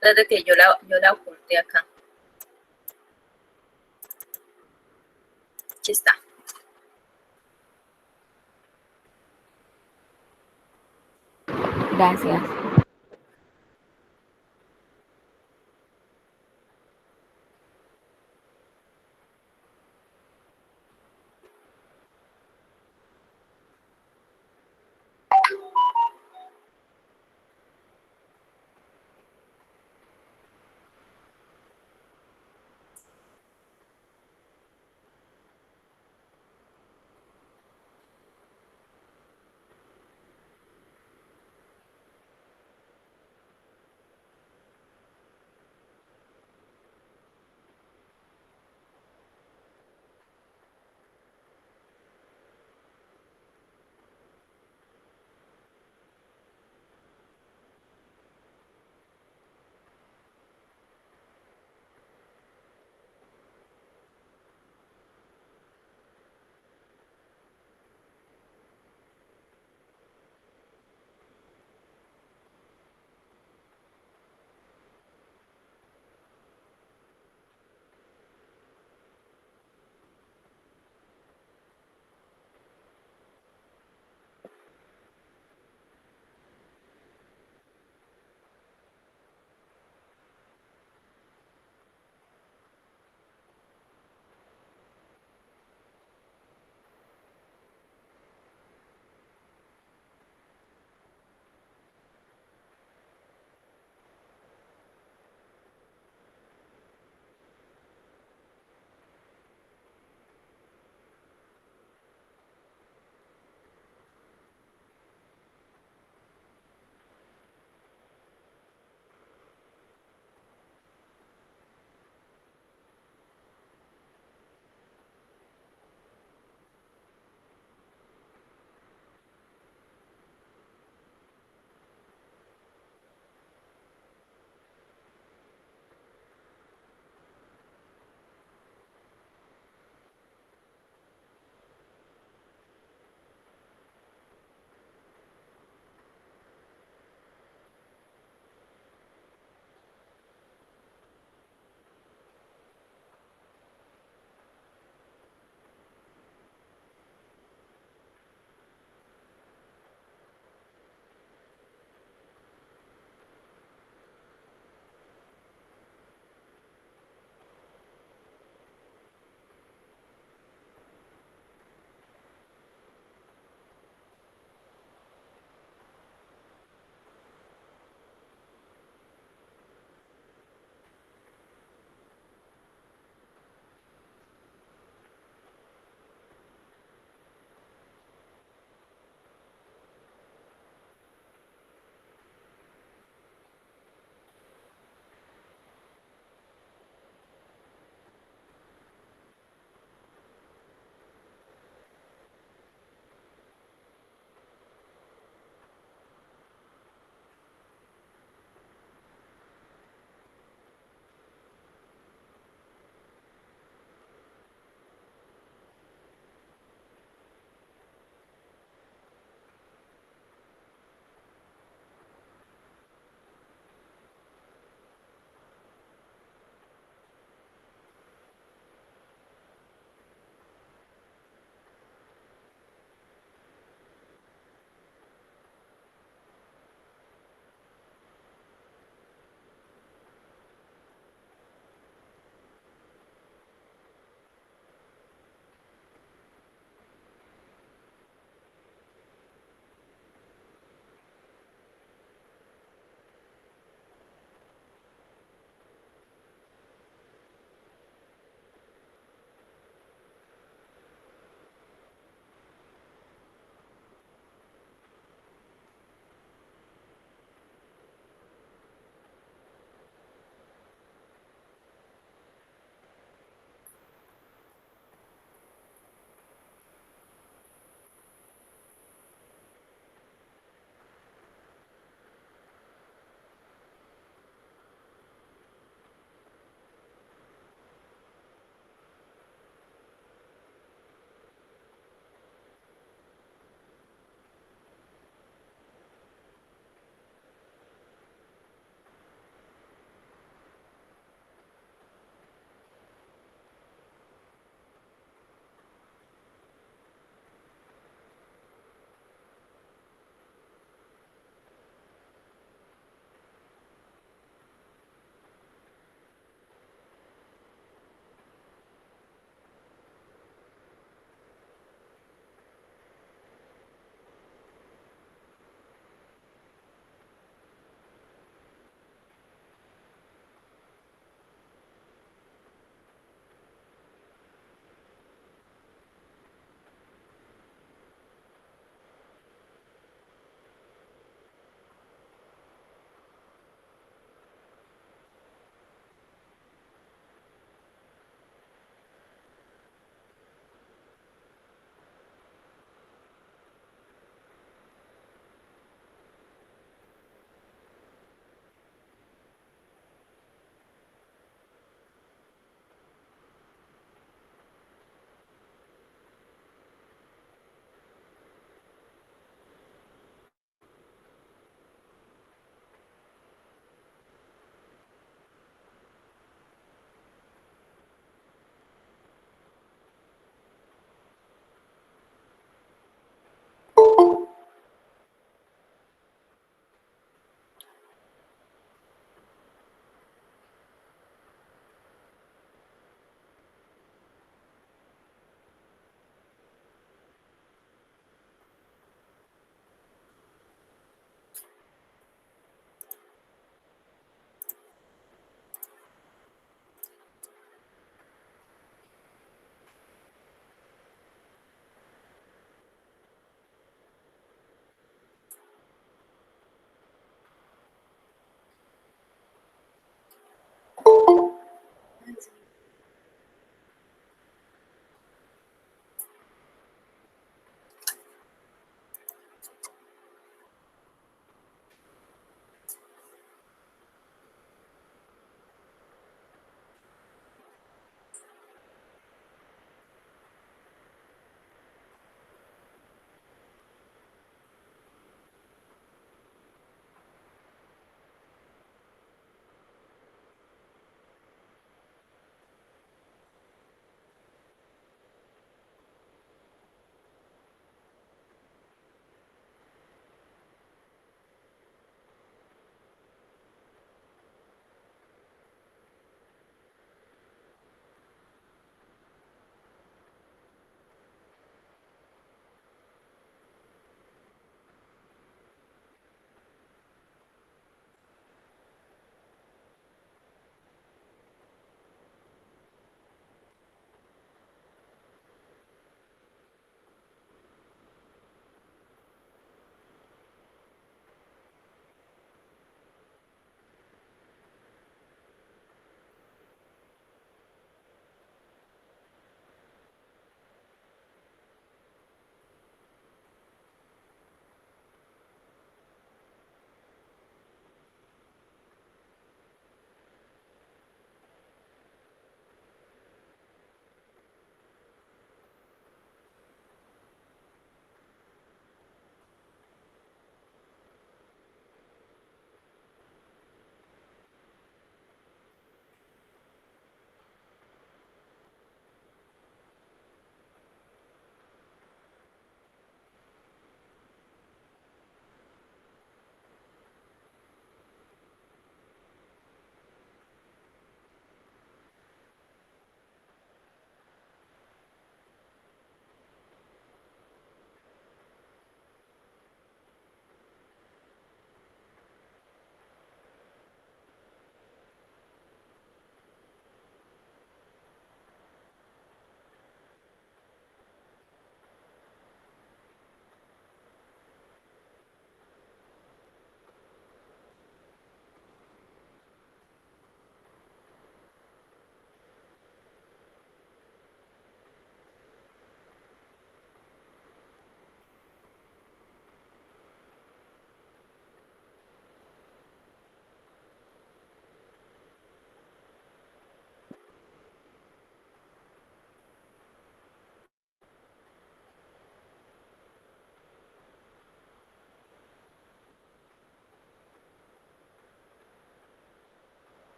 Desde que yo la oculté acá. Aquí está. Gracias.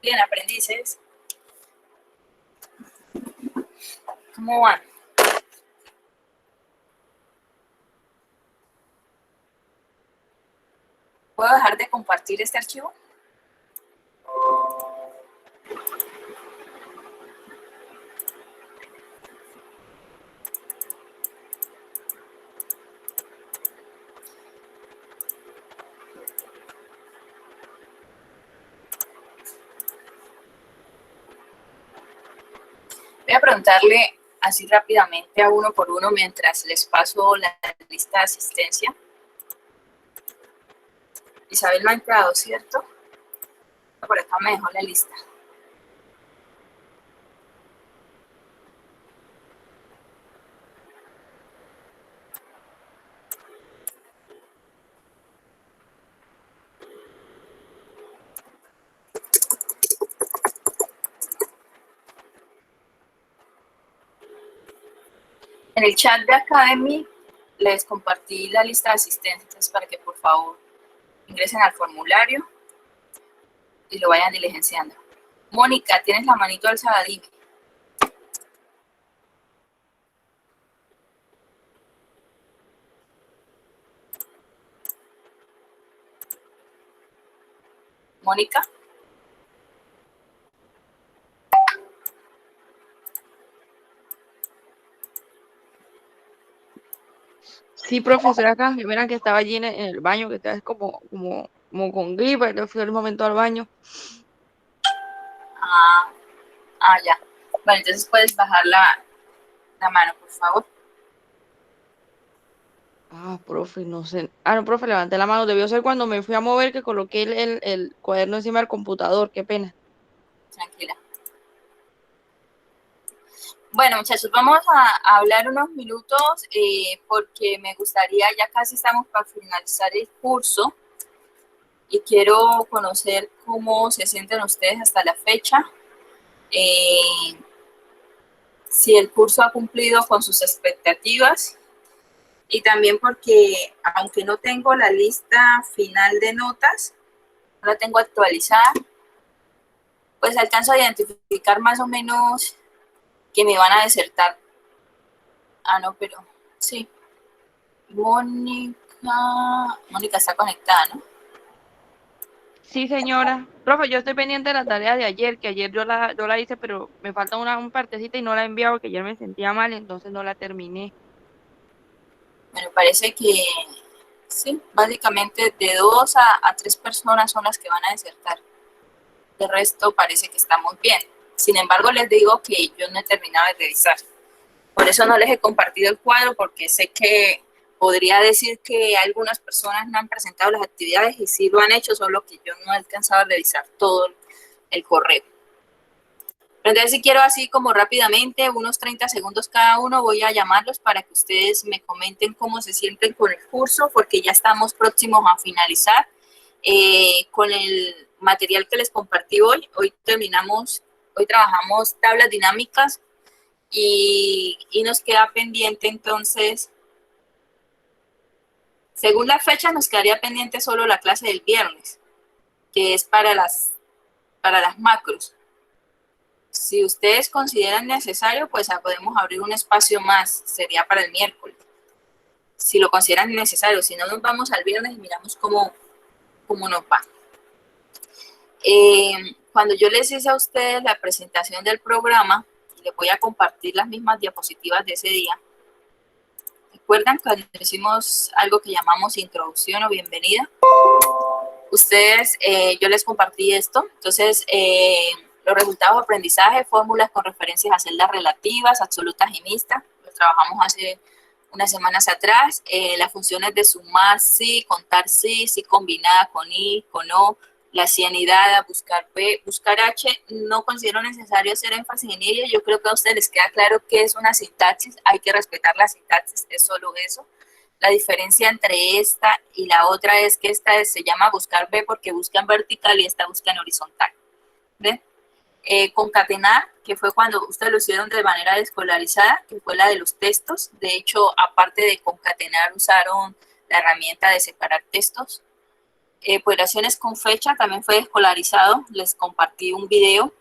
Bien, aprendices. ¿Cómo van? ¿Puedo dejar de compartir este archivo? Voy a preguntarle así rápidamente a uno por uno mientras les paso la lista de asistencia. Isabel no ha entrado, ¿cierto? Por acá me dejó la lista. En el chat de Academy les compartí la lista de asistentes para que por favor ingresen al formulario y lo vayan diligenciando. Mónica, ¿tienes la manito alzada? Dime. Mónica. Sí, profesora, acá, que verán que estaba allí en el baño, que estaba como con gripa, y le fui al momento al baño. Ya. Bueno, entonces puedes bajar la mano, por favor. Profe, no sé. No, profe, levanté la mano. Debió ser cuando me fui a mover que coloqué el cuaderno encima del computador. Qué pena. Tranquila. Bueno, muchachos, vamos a hablar unos minutos porque me gustaría, ya casi estamos para finalizar el curso y quiero conocer cómo se sienten ustedes hasta la fecha, si el curso ha cumplido con sus expectativas y también porque aunque no tengo la lista final de notas, no la tengo actualizada, pues alcanzo a identificar más o menos que me van a desertar. No, pero sí. Mónica está conectada, ¿no? Sí, señora. Profe, yo estoy pendiente de la tarea de ayer, que ayer yo la hice, pero me falta una partecita y no la he enviado, porque ayer me sentía mal, entonces no la terminé. Bueno, parece que sí, básicamente de 2 a 3 personas son las que van a desertar. De resto parece que estamos bien. Sin embargo, les digo que yo no he terminado de revisar. Por eso no les he compartido el cuadro, porque sé que podría decir que algunas personas no han presentado las actividades y sí lo han hecho, solo que yo no he alcanzado a revisar todo el correo. Pero entonces si quiero así como rápidamente, unos 30 segundos cada uno, voy a llamarlos para que ustedes me comenten cómo se sienten con el curso, porque ya estamos próximos a finalizar con el material que les compartí hoy. Hoy trabajamos tablas dinámicas y nos queda pendiente entonces, según la fecha nos quedaría pendiente solo la clase del viernes, que es para las macros. Si ustedes consideran necesario, pues podemos abrir un espacio más, sería para el miércoles. Si lo consideran necesario, si no, nos vamos al viernes y miramos cómo nos va. Cuando yo les hice a ustedes la presentación del programa, les voy a compartir las mismas diapositivas de ese día. ¿Recuerdan cuando hicimos algo que llamamos introducción o bienvenida? Ustedes, yo les compartí esto. Entonces, los resultados de aprendizaje, fórmulas con referencias a celdas relativas, absolutas y mixtas. Lo trabajamos hace unas semanas atrás. Las funciones de sumar sí, contar sí, sí combinada con y, con o, la cianidada, buscar P, buscar H. No considero necesario hacer énfasis en ella. Yo creo que a ustedes les queda claro qué es una sintaxis. Hay que respetar la sintaxis, es solo eso. La diferencia entre esta y la otra es que esta se llama buscar B porque busca en vertical y esta busca en horizontal. ¿Ven? Concatenar, que fue cuando ustedes lo hicieron de manera escolarizada, que fue la de los textos. De hecho, aparte de concatenar, usaron la herramienta de separar textos. operaciones con fecha, también fue escolarizado, les compartí un video.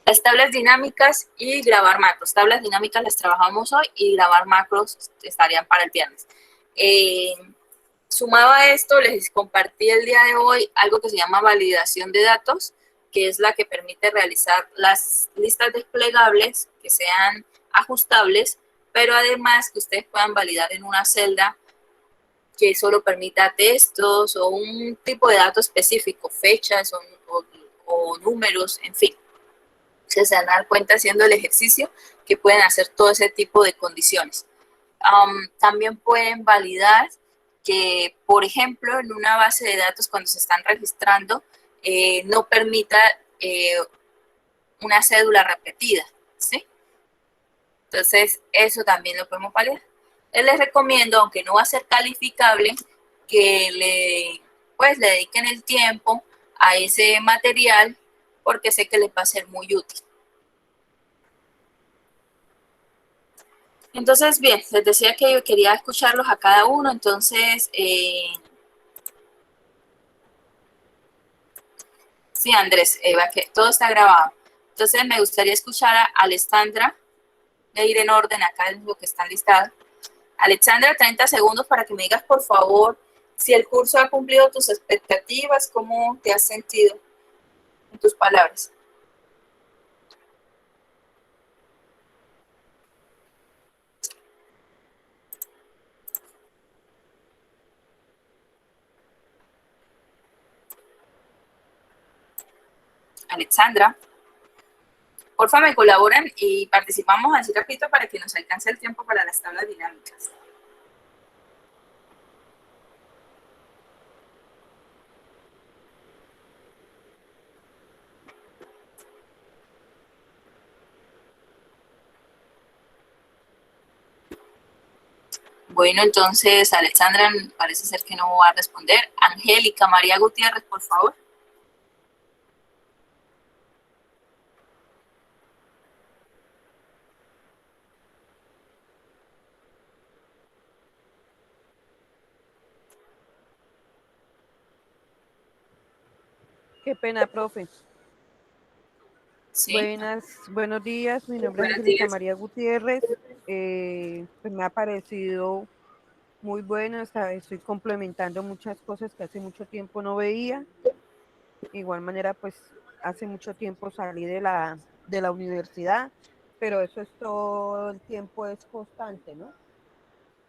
Las tablas dinámicas y grabar macros. Tablas dinámicas las trabajamos hoy y grabar macros estarían para el viernes. Sumado a esto, les compartí el día de hoy algo que se llama validación de datos, que es la que permite realizar las listas desplegables que sean ajustables, pero además que ustedes puedan validar en una celda que solo permita textos o un tipo de dato específico, fechas o números, en fin. Se van a dar cuenta haciendo el ejercicio que pueden hacer todo ese tipo de condiciones. También pueden validar que, por ejemplo, en una base de datos cuando se están registrando, no permita una cédula repetida, ¿sí? Entonces, eso también lo podemos validar. Les recomiendo, aunque no va a ser calificable, que le dediquen el tiempo a ese material porque sé que les va a ser muy útil. Entonces, bien, les decía que yo quería escucharlos a cada uno, entonces, sí, Andrés, Eva, que todo está grabado. Entonces, me gustaría escuchar a Alexandra, voy a ir en orden acá en lo que están listados. Alexandra, 30 segundos para que me digas, por favor, si el curso ha cumplido tus expectativas, cómo te has sentido en tus palabras. Alexandra, porfa me colaboran y participamos así rapidito para que nos alcance el tiempo para las tablas dinámicas. Bueno, entonces Alexandra parece ser que no va a responder. Angélica María Gutiérrez, por favor. Qué pena, profe. Sí. Buenos días, mi nombre es Angélica María Gutiérrez. Pues me ha parecido muy bueno, estoy complementando muchas cosas que hace mucho tiempo no veía. De igual manera, pues hace mucho tiempo salí de la universidad, pero eso es todo el tiempo, es constante, ¿no?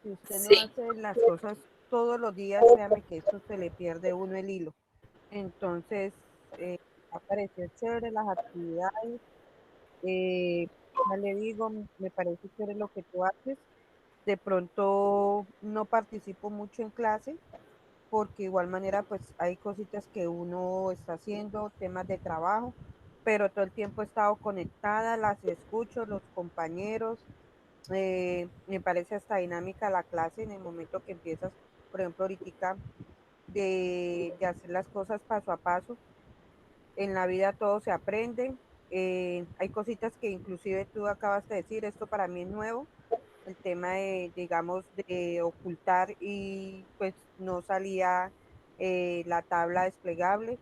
Si usted no hace las cosas todos los días, créame que eso se le pierde a uno el hilo. Entonces, ha parecido chévere las actividades. Ya le digo, me parece chévere lo que tú haces. De pronto no participo mucho en clase, porque igual manera pues hay cositas que uno está haciendo, temas de trabajo, pero todo el tiempo he estado conectada, las escucho, los compañeros, me parece hasta dinámica la clase en el momento que empiezas, por ejemplo, ahorita de hacer las cosas paso a paso. En la vida todo se aprende, hay cositas que inclusive tú acabas de decir, esto para mí es nuevo, el tema de, digamos, de ocultar y pues no salía la tabla desplegable,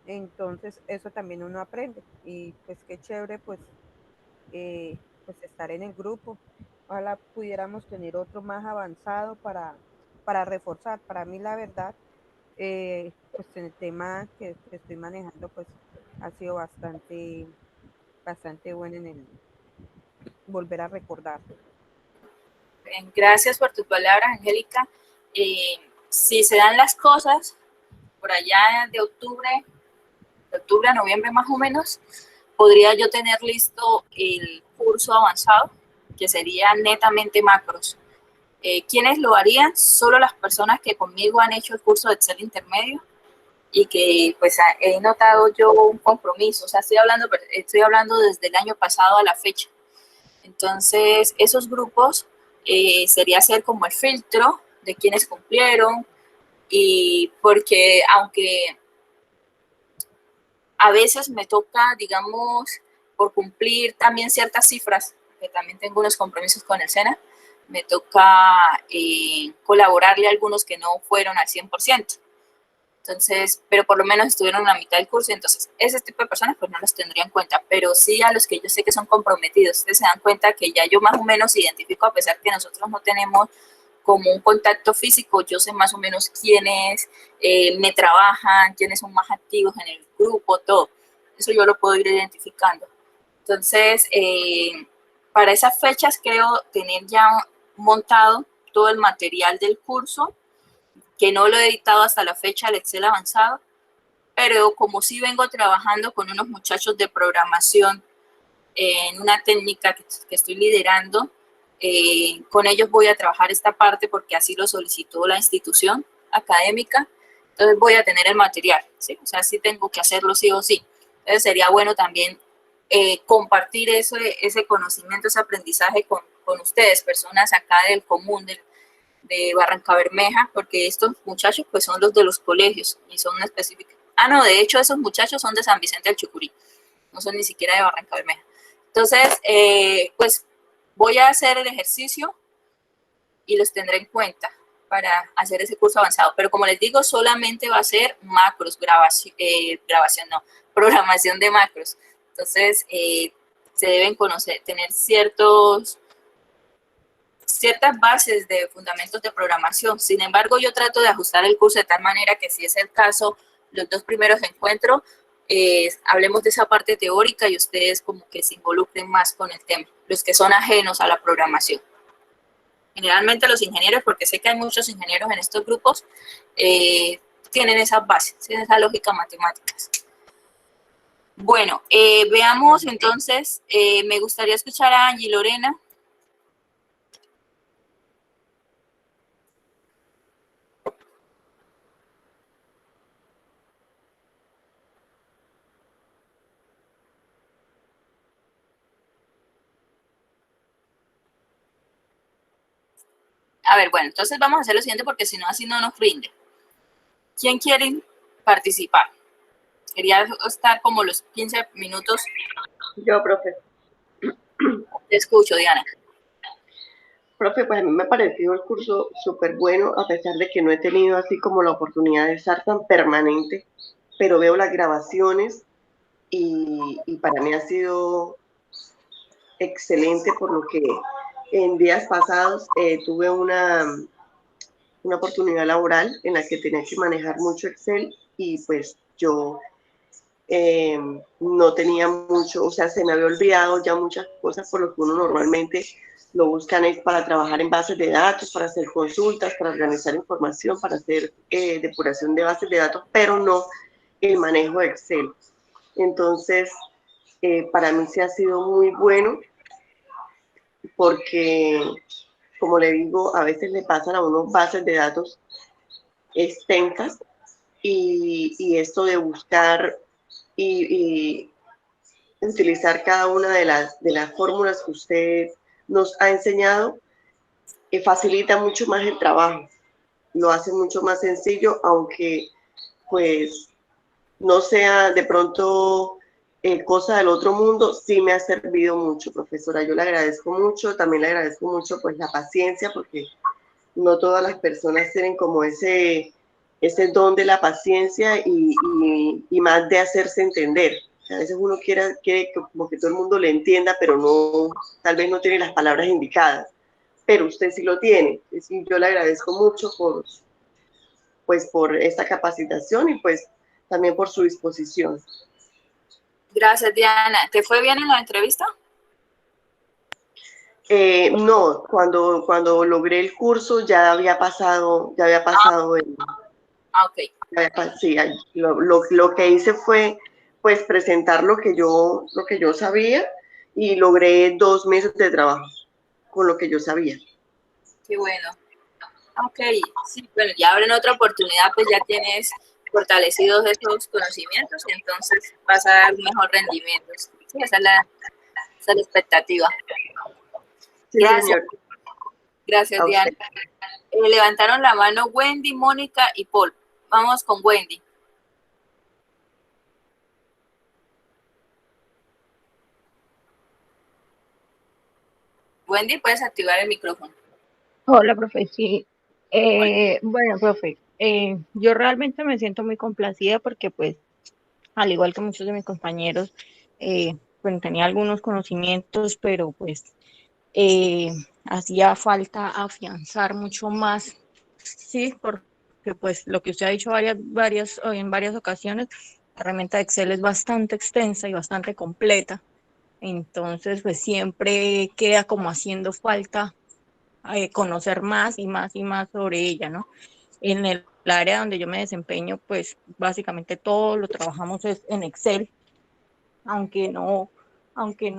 entonces eso también uno aprende y pues qué chévere pues estar en el grupo. Ojalá pudiéramos tener otro más avanzado para reforzar. Para mí la verdad, pues en el tema que estoy manejando pues ha sido bastante bueno en el volver a recordar. Gracias por tu palabra, Angélica. Si se dan las cosas, por allá de octubre a noviembre más o menos, podría yo tener listo el curso avanzado, que sería netamente macros. ¿Quiénes lo harían? Solo las personas que conmigo han hecho el curso de Excel intermedio y que pues he notado yo un compromiso. O sea, estoy hablando desde el año pasado a la fecha. Entonces, esos grupos sería hacer como el filtro de quienes cumplieron, y porque aunque a veces me toca, digamos, por cumplir también ciertas cifras, que también tengo unos compromisos con el SENA, me toca colaborarle a algunos que no fueron al 100%. Entonces, pero por lo menos estuvieron a la mitad del curso, entonces ese tipo de personas pues no los tendría en cuenta, pero sí a los que yo sé que son comprometidos. Ustedes se dan cuenta que ya yo más o menos identifico, a pesar que nosotros no tenemos como un contacto físico, yo sé más o menos quiénes me trabajan, quiénes son más activos en el grupo, todo. Eso yo lo puedo ir identificando. Entonces, para esas fechas creo tener ya montado todo el material del curso, que no lo he editado hasta la fecha, el Excel avanzado, pero como sí vengo trabajando con unos muchachos de programación en una técnica que estoy liderando, con ellos voy a trabajar esta parte porque así lo solicitó la institución académica, entonces voy a tener el material, ¿sí? O sea, sí tengo que hacerlo sí o sí. Entonces sería bueno también compartir ese conocimiento, ese aprendizaje con ustedes, personas acá del común, de Barranca Bermeja, porque estos muchachos pues son los de los colegios y son específicos. Ah, no, de hecho esos muchachos son de San Vicente del Chucurí, no son ni siquiera de Barranca Bermeja. Entonces, pues voy a hacer el ejercicio y los tendré en cuenta para hacer ese curso avanzado. Pero como les digo, solamente va a ser macros, programación de macros. Entonces, se deben conocer, tener ciertas bases de fundamentos de programación. Sin embargo, yo trato de ajustar el curso de tal manera que si es el caso, los 2 primeros encuentros, hablemos de esa parte teórica y ustedes como que se involucren más con el tema, los que son ajenos a la programación. Generalmente los ingenieros, porque sé que hay muchos ingenieros en estos grupos, tienen esas bases, tienen esa lógica matemáticas. Bueno, veamos entonces, me gustaría escuchar a Angie Lorena. A ver, bueno, entonces vamos a hacer lo siguiente porque si no, así no nos rinde. ¿Quién quiere participar? Quería estar como los 15 minutos. Yo, profe. Te escucho, Diana. Profe, pues a mí me ha parecido el curso súper bueno, a pesar de que no he tenido así como la oportunidad de estar tan permanente, pero veo las grabaciones y para mí ha sido excelente, por lo que en días pasados tuve una oportunidad laboral en la que tenía que manejar mucho Excel y pues yo no tenía mucho, o sea, se me había olvidado ya muchas cosas, por lo que uno normalmente lo buscan es para trabajar en bases de datos, para hacer consultas, para organizar información, para hacer depuración de bases de datos, pero no el manejo de Excel. Entonces, para mí sí ha sido muy bueno porque, como le digo, a veces le pasan a uno bases de datos extensas y esto de buscar y utilizar cada una de las fórmulas que usted nos ha enseñado, facilita mucho más el trabajo, lo hace mucho más sencillo, aunque pues no sea de pronto cosa del otro mundo, sí me ha servido mucho, profesora. Yo le agradezco mucho, también le agradezco mucho pues la paciencia, porque no todas las personas tienen como ese don de la paciencia y más de hacerse entender. A veces uno quiere como que todo el mundo le entienda, pero no, tal vez no tiene las palabras indicadas, pero usted sí lo tiene. Y yo le agradezco mucho por esta capacitación y pues también por su disposición. Gracias, Diana. ¿Te fue bien en la entrevista? No, cuando logré el curso ya había pasado el... Ok. Sí, lo que hice fue pues presentar lo que yo sabía y logré 2 meses de trabajo con lo que yo sabía. Qué bueno. Ok, sí, bueno, ya habrá en otra oportunidad, pues ya tienes fortalecidos esos conocimientos y entonces vas a dar un mejor rendimiento. Sí, esa es la expectativa. Sí, Gracias. señor. Gracias, Diana. Levantaron la mano Wendy, Mónica y Paul. Vamos con Wendy. Wendy, puedes activar el micrófono. Hola, profe, sí. Bueno, profe, Yo realmente me siento muy complacida porque pues al igual que muchos de mis compañeros, bueno, tenía algunos conocimientos, pero pues hacía falta afianzar mucho más, sí, porque pues lo que usted ha dicho en varias ocasiones, la herramienta de Excel es bastante extensa y bastante completa, entonces pues siempre queda como haciendo falta conocer más y más y más sobre ella, ¿no? En el área donde yo me desempeño, pues básicamente todo lo trabajamos es en Excel, aunque no, aunque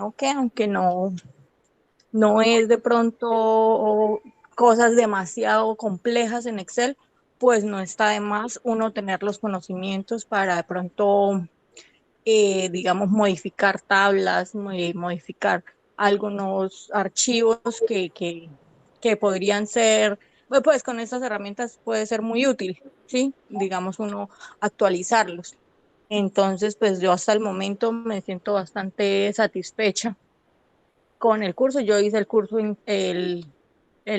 no es de pronto cosas demasiado complejas en Excel, pues no está de más uno tener los conocimientos para de pronto, digamos, modificar tablas, modificar algunos archivos que podrían ser, pues con estas herramientas puede ser muy útil, ¿sí? Digamos, uno actualizarlos. Entonces, pues yo hasta el momento me siento bastante satisfecha con el curso. Yo hice el curso, el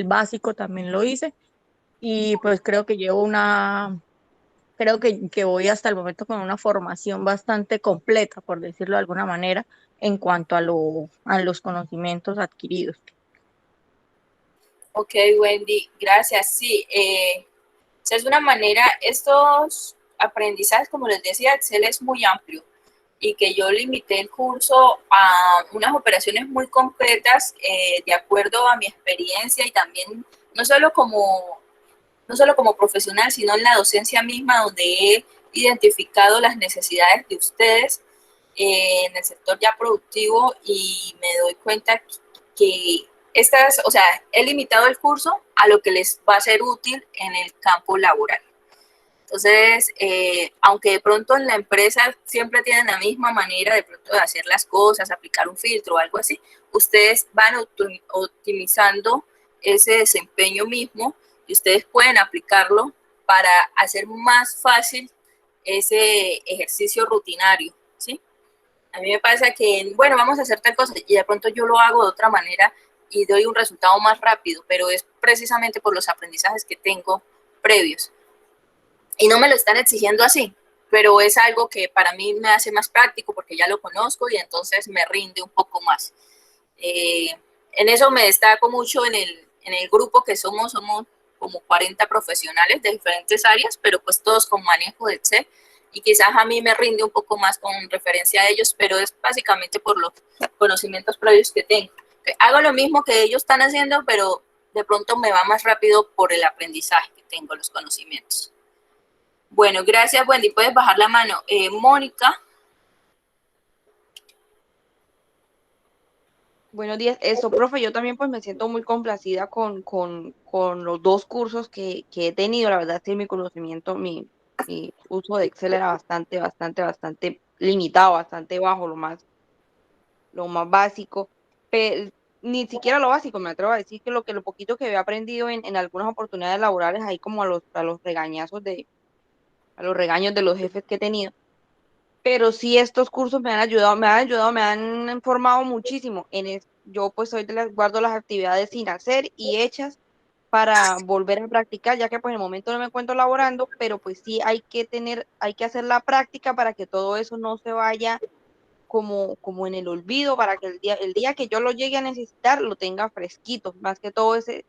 básico también lo hice y pues creo que creo que voy hasta el momento con una formación bastante completa, por decirlo de alguna manera, en cuanto a los conocimientos adquiridos. Ok, Wendy, gracias. Sí, esa es una manera, estos aprendizajes, como les decía, Excel es muy amplio y que yo limité el curso a unas operaciones muy concretas de acuerdo a mi experiencia y también no solo como, no solo como profesional, sino en la docencia misma, donde he identificado las necesidades de ustedes en el sector ya productivo y me doy cuenta que estas, o sea, he limitado el curso a lo que les va a ser útil en el campo laboral. Entonces, aunque de pronto en la empresa siempre tienen la misma manera de pronto de hacer las cosas, aplicar un filtro o algo así, ustedes van optimizando ese desempeño mismo y ustedes pueden aplicarlo para hacer más fácil ese ejercicio rutinario, ¿sí? A mí me pasa que, bueno, vamos a hacer tal cosa y de pronto yo lo hago de otra manera y doy un resultado más rápido, pero es precisamente por los aprendizajes que tengo previos. Y no me lo están exigiendo así, pero es algo que para mí me hace más práctico porque ya lo conozco y entonces me rinde un poco más. En eso me destaco mucho en el grupo que somos como 40 profesionales de diferentes áreas, pero pues todos con manejo de Excel y quizás a mí me rinde un poco más con referencia a ellos, pero es básicamente por los conocimientos previos que tengo. Hago lo mismo que ellos están haciendo, pero de pronto me va más rápido por el aprendizaje que tengo, los conocimientos. Bueno, gracias, Wendy. Puedes bajar la mano. Mónica. Buenos días. Eso, profe, yo también pues me siento muy complacida con los dos cursos que he tenido. La verdad, sí, mi conocimiento, mi uso de Excel era bastante limitado, bastante bajo, lo más básico. Ni siquiera lo básico, me atrevo a decir que lo poquito que había aprendido en algunas oportunidades laborales, ahí como a los regañazos a los regaños de los jefes que he tenido. Pero sí estos cursos me han ayudado, me han formado muchísimo. Yo pues soy guardo las actividades sin hacer y hechas para volver a practicar, ya que pues en el momento no me encuentro laborando, pero pues sí hay que hacer la práctica para que todo eso no se vaya como en el olvido, para que el día que yo lo llegue a necesitar lo tenga fresquito, más que todo ese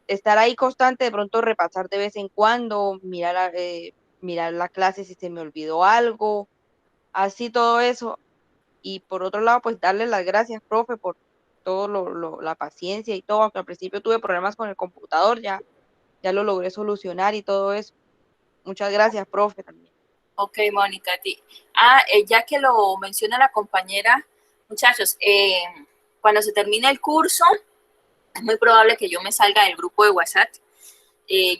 estar ahí constante, de pronto repasar de vez en cuando, mirar la clase si se me olvidó algo, así todo eso. Y por otro lado, pues darle las gracias, profe, por todo la paciencia y todo, aunque al principio tuve problemas con el computador, ya lo logré solucionar y todo eso. Muchas gracias, profe, también. Ok, Mónica, a ti. Ya que lo menciona la compañera, muchachos, cuando se termine el curso, es muy probable que yo me salga del grupo de WhatsApp.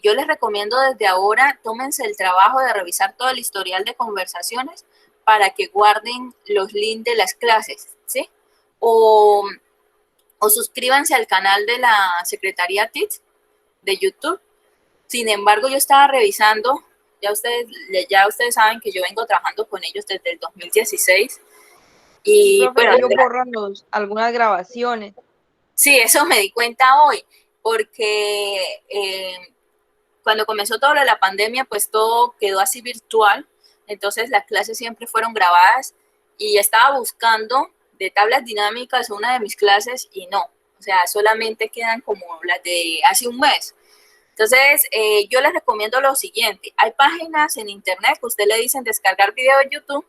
Yo les recomiendo desde ahora, tómense el trabajo de revisar todo el historial de conversaciones para que guarden los links de las clases, ¿sí? O suscríbanse al canal de la Secretaría TIC de YouTube. Sin embargo, yo estaba revisando, ya ustedes saben que yo vengo trabajando con ellos desde el 2016. Y Profe, bueno, ellos borran algunas grabaciones. sí, eso me di cuenta hoy, porque cuando comenzó todo lo de la pandemia, pues todo quedó así virtual, entonces las clases siempre fueron grabadas y estaba buscando de tablas dinámicas una de mis clases y no, o sea, solamente quedan como las de hace un mes. Entonces, yo les recomiendo lo siguiente, hay páginas en internet que usted le dicen descargar video de YouTube,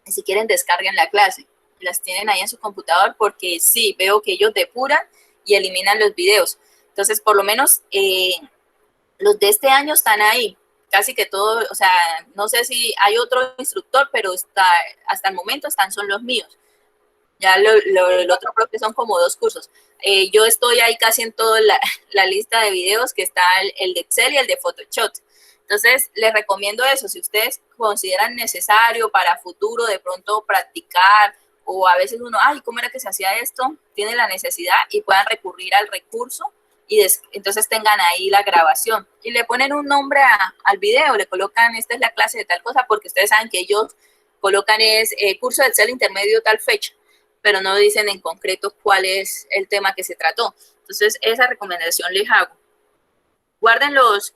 y si quieren descarguen la clase, las tienen ahí en su computador porque sí, veo que ellos depuran y eliminan los videos. Entonces, por lo menos los de este año están ahí, casi que todo, o sea, no sé si hay otro instructor, pero hasta el momento son los míos. Ya el otro creo que son como 2 cursos. Yo estoy ahí casi en toda la lista de videos que está el de Excel y el de Photoshop. Entonces, les recomiendo eso. Si ustedes consideran necesario para futuro de pronto practicar o a veces uno, ay, ¿cómo era que se hacía esto? Tiene la necesidad y puedan recurrir al recurso y entonces tengan ahí la grabación. Y le ponen un nombre al video, le colocan, esta es la clase de tal cosa, porque ustedes saben que ellos colocan curso de Excel intermedio tal fecha, pero no dicen en concreto cuál es el tema que se trató. Entonces, esa recomendación les hago.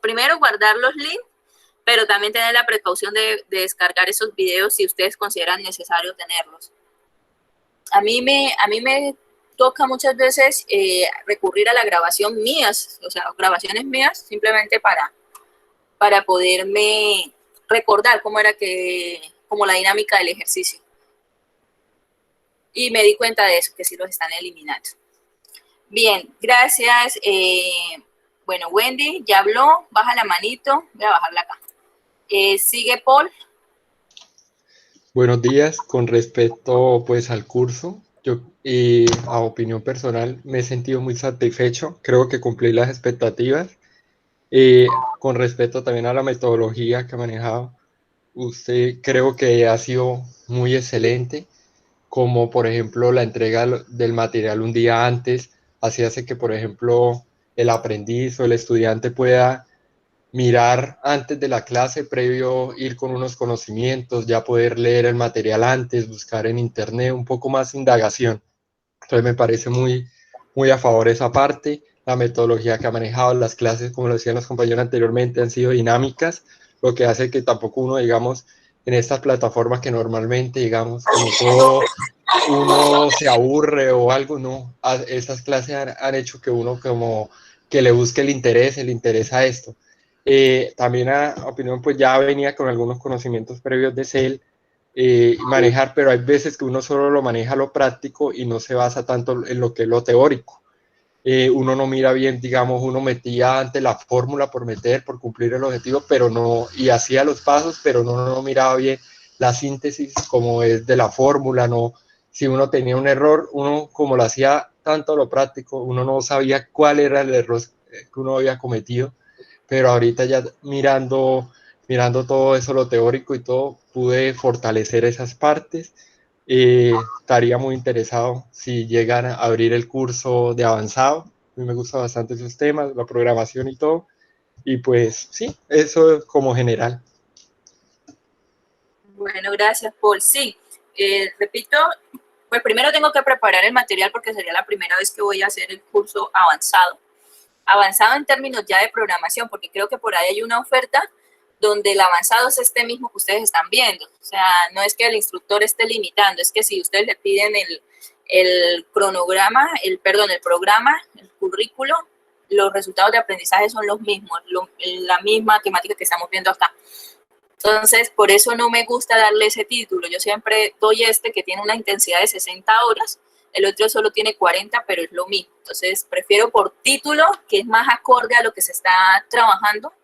Primero guardar los links, pero también tener la precaución de descargar esos videos si ustedes consideran necesario tenerlos. A mí me toca muchas veces recurrir a la grabación mías, o sea, grabaciones mías, simplemente para poderme recordar cómo era como la dinámica del ejercicio. Y me di cuenta de eso, que sí los están eliminando. Bien, gracias. Bueno, Wendy ya habló, baja la manito, voy a bajarla acá. Sigue Paul. Buenos días, con respecto pues al curso, yo a opinión personal me he sentido muy satisfecho, creo que cumplí las expectativas. Con respecto también a la metodología que ha manejado, usted creo que ha sido muy excelente, como por ejemplo la entrega del material un día antes, así hace que por ejemplo el aprendiz o el estudiante pueda mirar antes de la clase, previo ir con unos conocimientos, ya poder leer el material antes, buscar en internet, un poco más indagación. Entonces me parece muy, muy a favor esa parte. La metodología que ha manejado, las clases, como lo decían los compañeros anteriormente, han sido dinámicas, lo que hace que tampoco uno, digamos, en estas plataformas que normalmente, digamos, como todo, uno se aburre o algo, no. Estas clases han hecho que uno como que le busque el interés a esto. También a opinión, pues ya venía con algunos conocimientos previos de CEL, manejar, pero hay veces que uno solo lo maneja lo práctico y no se basa tanto en lo que es lo teórico. Uno no mira bien, digamos, uno metía antes la fórmula por cumplir el objetivo, pero no, y hacía los pasos, pero no miraba bien la síntesis como es de la fórmula, no, si uno tenía un error, uno como lo hacía tanto lo práctico, uno no sabía cuál era el error que uno había cometido, pero ahorita ya mirando todo eso, lo teórico y todo, pude fortalecer esas partes. Estaría muy interesado si llegan a abrir el curso de avanzado. A mí me gustan bastante esos temas, la programación y todo. Y pues sí, eso como general. Bueno, gracias, Paul. Sí, repito, pues primero tengo que preparar el material porque sería la primera vez que voy a hacer el curso avanzado. Avanzado en términos ya de programación, porque creo que por ahí hay una oferta donde el avanzado es este mismo que ustedes están viendo. O sea, no es que el instructor esté limitando, es que si ustedes le piden el programa, el currículo, los resultados de aprendizaje son los mismos, la misma temática que estamos viendo acá. Entonces, por eso no me gusta darle ese título. Yo siempre doy que tiene una intensidad de 60 horas, el otro solo tiene 40, pero es lo mismo. Entonces, prefiero por título, que es más acorde a lo que se está trabajando,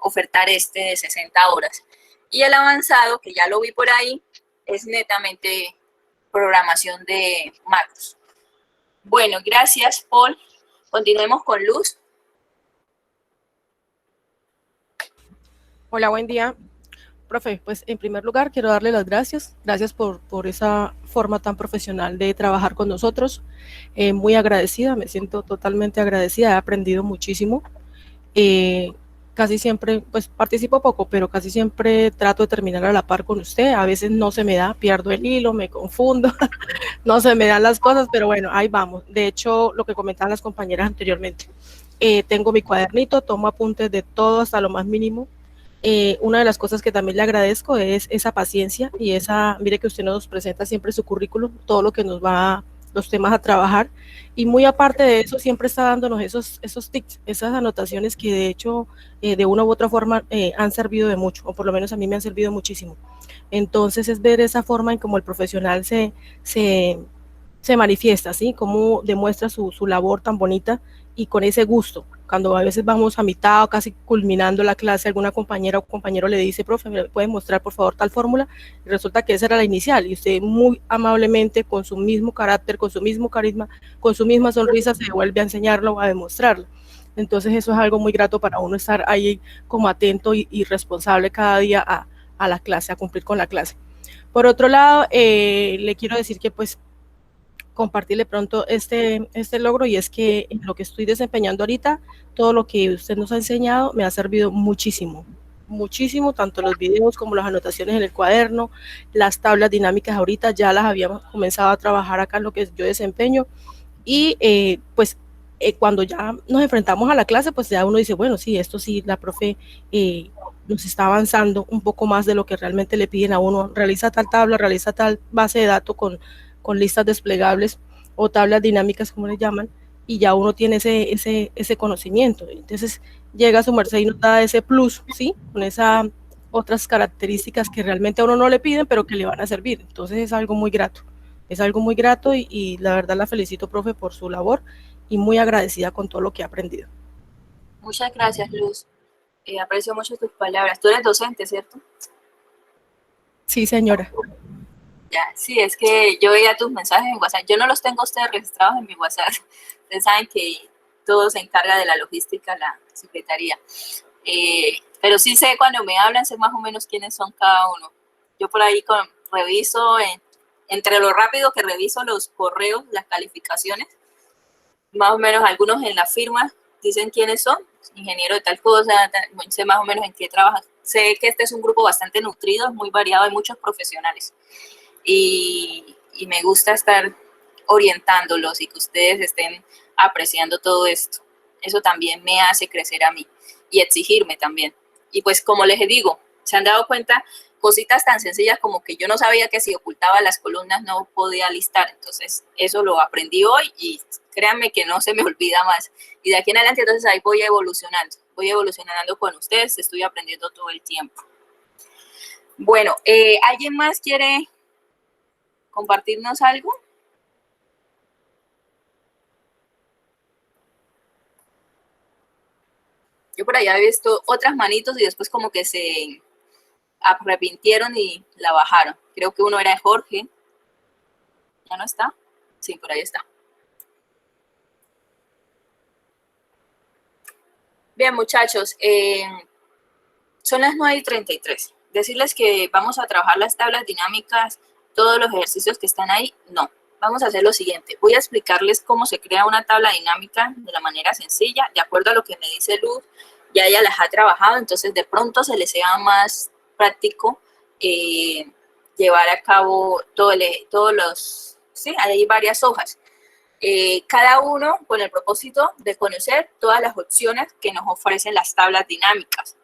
ofertar de 60 horas. Y el avanzado, que ya lo vi por ahí, es netamente programación de macros. Bueno, gracias, Paul. Continuemos con Luz. Hola, buen día. Profe, pues en primer lugar quiero darle las gracias. Gracias por esa forma tan profesional de trabajar con nosotros. Muy agradecida, me siento totalmente agradecida. He aprendido muchísimo. Casi siempre, pues participo poco, pero casi siempre trato de terminar a la par con usted. A veces no se me da, pierdo el hilo, me confundo, no se me dan las cosas, pero bueno, ahí vamos. De hecho, lo que comentaban las compañeras anteriormente, tengo mi cuadernito, tomo apuntes de todo hasta lo más mínimo. Una de las cosas que también le agradezco es esa paciencia y mire que usted nos presenta siempre su currículum, todo lo que nos va, los temas a trabajar, y muy aparte de eso siempre está dándonos esos tics, esas anotaciones que de hecho de una u otra forma han servido de mucho, o por lo menos a mí me han servido muchísimo. Entonces es ver esa forma en cómo el profesional se manifiesta, ¿sí? Cómo demuestra su labor tan bonita y con ese gusto. Cuando a veces vamos a mitad o casi culminando la clase, alguna compañera o compañero le dice, profe, ¿me puede mostrar por favor tal fórmula? Y resulta que esa era la inicial, y usted muy amablemente, con su mismo carácter, con su mismo carisma, con su misma sonrisa, se vuelve a enseñarlo o a demostrarlo. Entonces eso es algo muy grato para uno estar ahí como atento y responsable cada día a la clase, a cumplir con la clase. Por otro lado, le quiero decir que pues compartirle pronto este logro, y es que en lo que estoy desempeñando ahorita, todo lo que usted nos ha enseñado me ha servido muchísimo, muchísimo, tanto los videos como las anotaciones en el cuaderno, las tablas dinámicas ahorita ya las habíamos comenzado a trabajar acá en lo que yo desempeño, y pues cuando ya nos enfrentamos a la clase, pues ya uno dice, bueno, sí, esto sí, la profe nos está avanzando un poco más de lo que realmente le piden a uno, realiza tal tabla, realiza tal base de datos con listas desplegables o tablas dinámicas, como le llaman, y ya uno tiene ese conocimiento. Entonces llega su merced y nos da ese plus, ¿sí? Con esas otras características que realmente a uno no le piden, pero que le van a servir. Entonces es algo muy grato. Es algo muy grato y la verdad la felicito, profe, por su labor y muy agradecida con todo lo que ha aprendido. Muchas gracias, Luz. Aprecio mucho tus palabras. Tú eres docente, ¿cierto? Sí, señora. Ya, sí, es que yo veía tus mensajes en WhatsApp. Yo no los tengo ustedes registrados en mi WhatsApp. Ustedes saben que todo se encarga de la logística, la secretaría. Pero sí sé, cuando me hablan, sé más o menos quiénes son cada uno. Yo por ahí reviso, entre lo rápido que reviso los correos, las calificaciones, más o menos algunos en la firma dicen quiénes son, ingeniero de tal cosa, sé más o menos en qué trabajan. Sé que este es un grupo bastante nutrido, es muy variado, hay muchos profesionales. Y me gusta estar orientándolos y que ustedes estén apreciando todo esto. Eso también me hace crecer a mí y exigirme también. Y pues como les digo, se han dado cuenta cositas tan sencillas como que yo no sabía que si ocultaba las columnas no podía listar. Entonces eso lo aprendí hoy y créanme que no se me olvida más. Y de aquí en adelante entonces ahí voy evolucionando con ustedes, estoy aprendiendo todo el tiempo. Bueno, ¿alguien más quiere compartirnos algo? Yo por allá he visto otras manitos y después como que se arrepintieron y la bajaron. Creo que uno era de Jorge. ¿Ya no está? Sí, por ahí está. Bien, muchachos, son las 9:33. Decirles que vamos a trabajar las tablas dinámicas, todos los ejercicios que están ahí, no. Vamos a hacer lo siguiente. Voy a explicarles cómo se crea una tabla dinámica de la manera sencilla, de acuerdo a lo que me dice Luz. Ya ella las ha trabajado, entonces de pronto se les sea más práctico llevar a cabo todos los... Sí, hay varias hojas. Cada uno con el propósito de conocer todas las opciones que nos ofrecen las tablas dinámicas.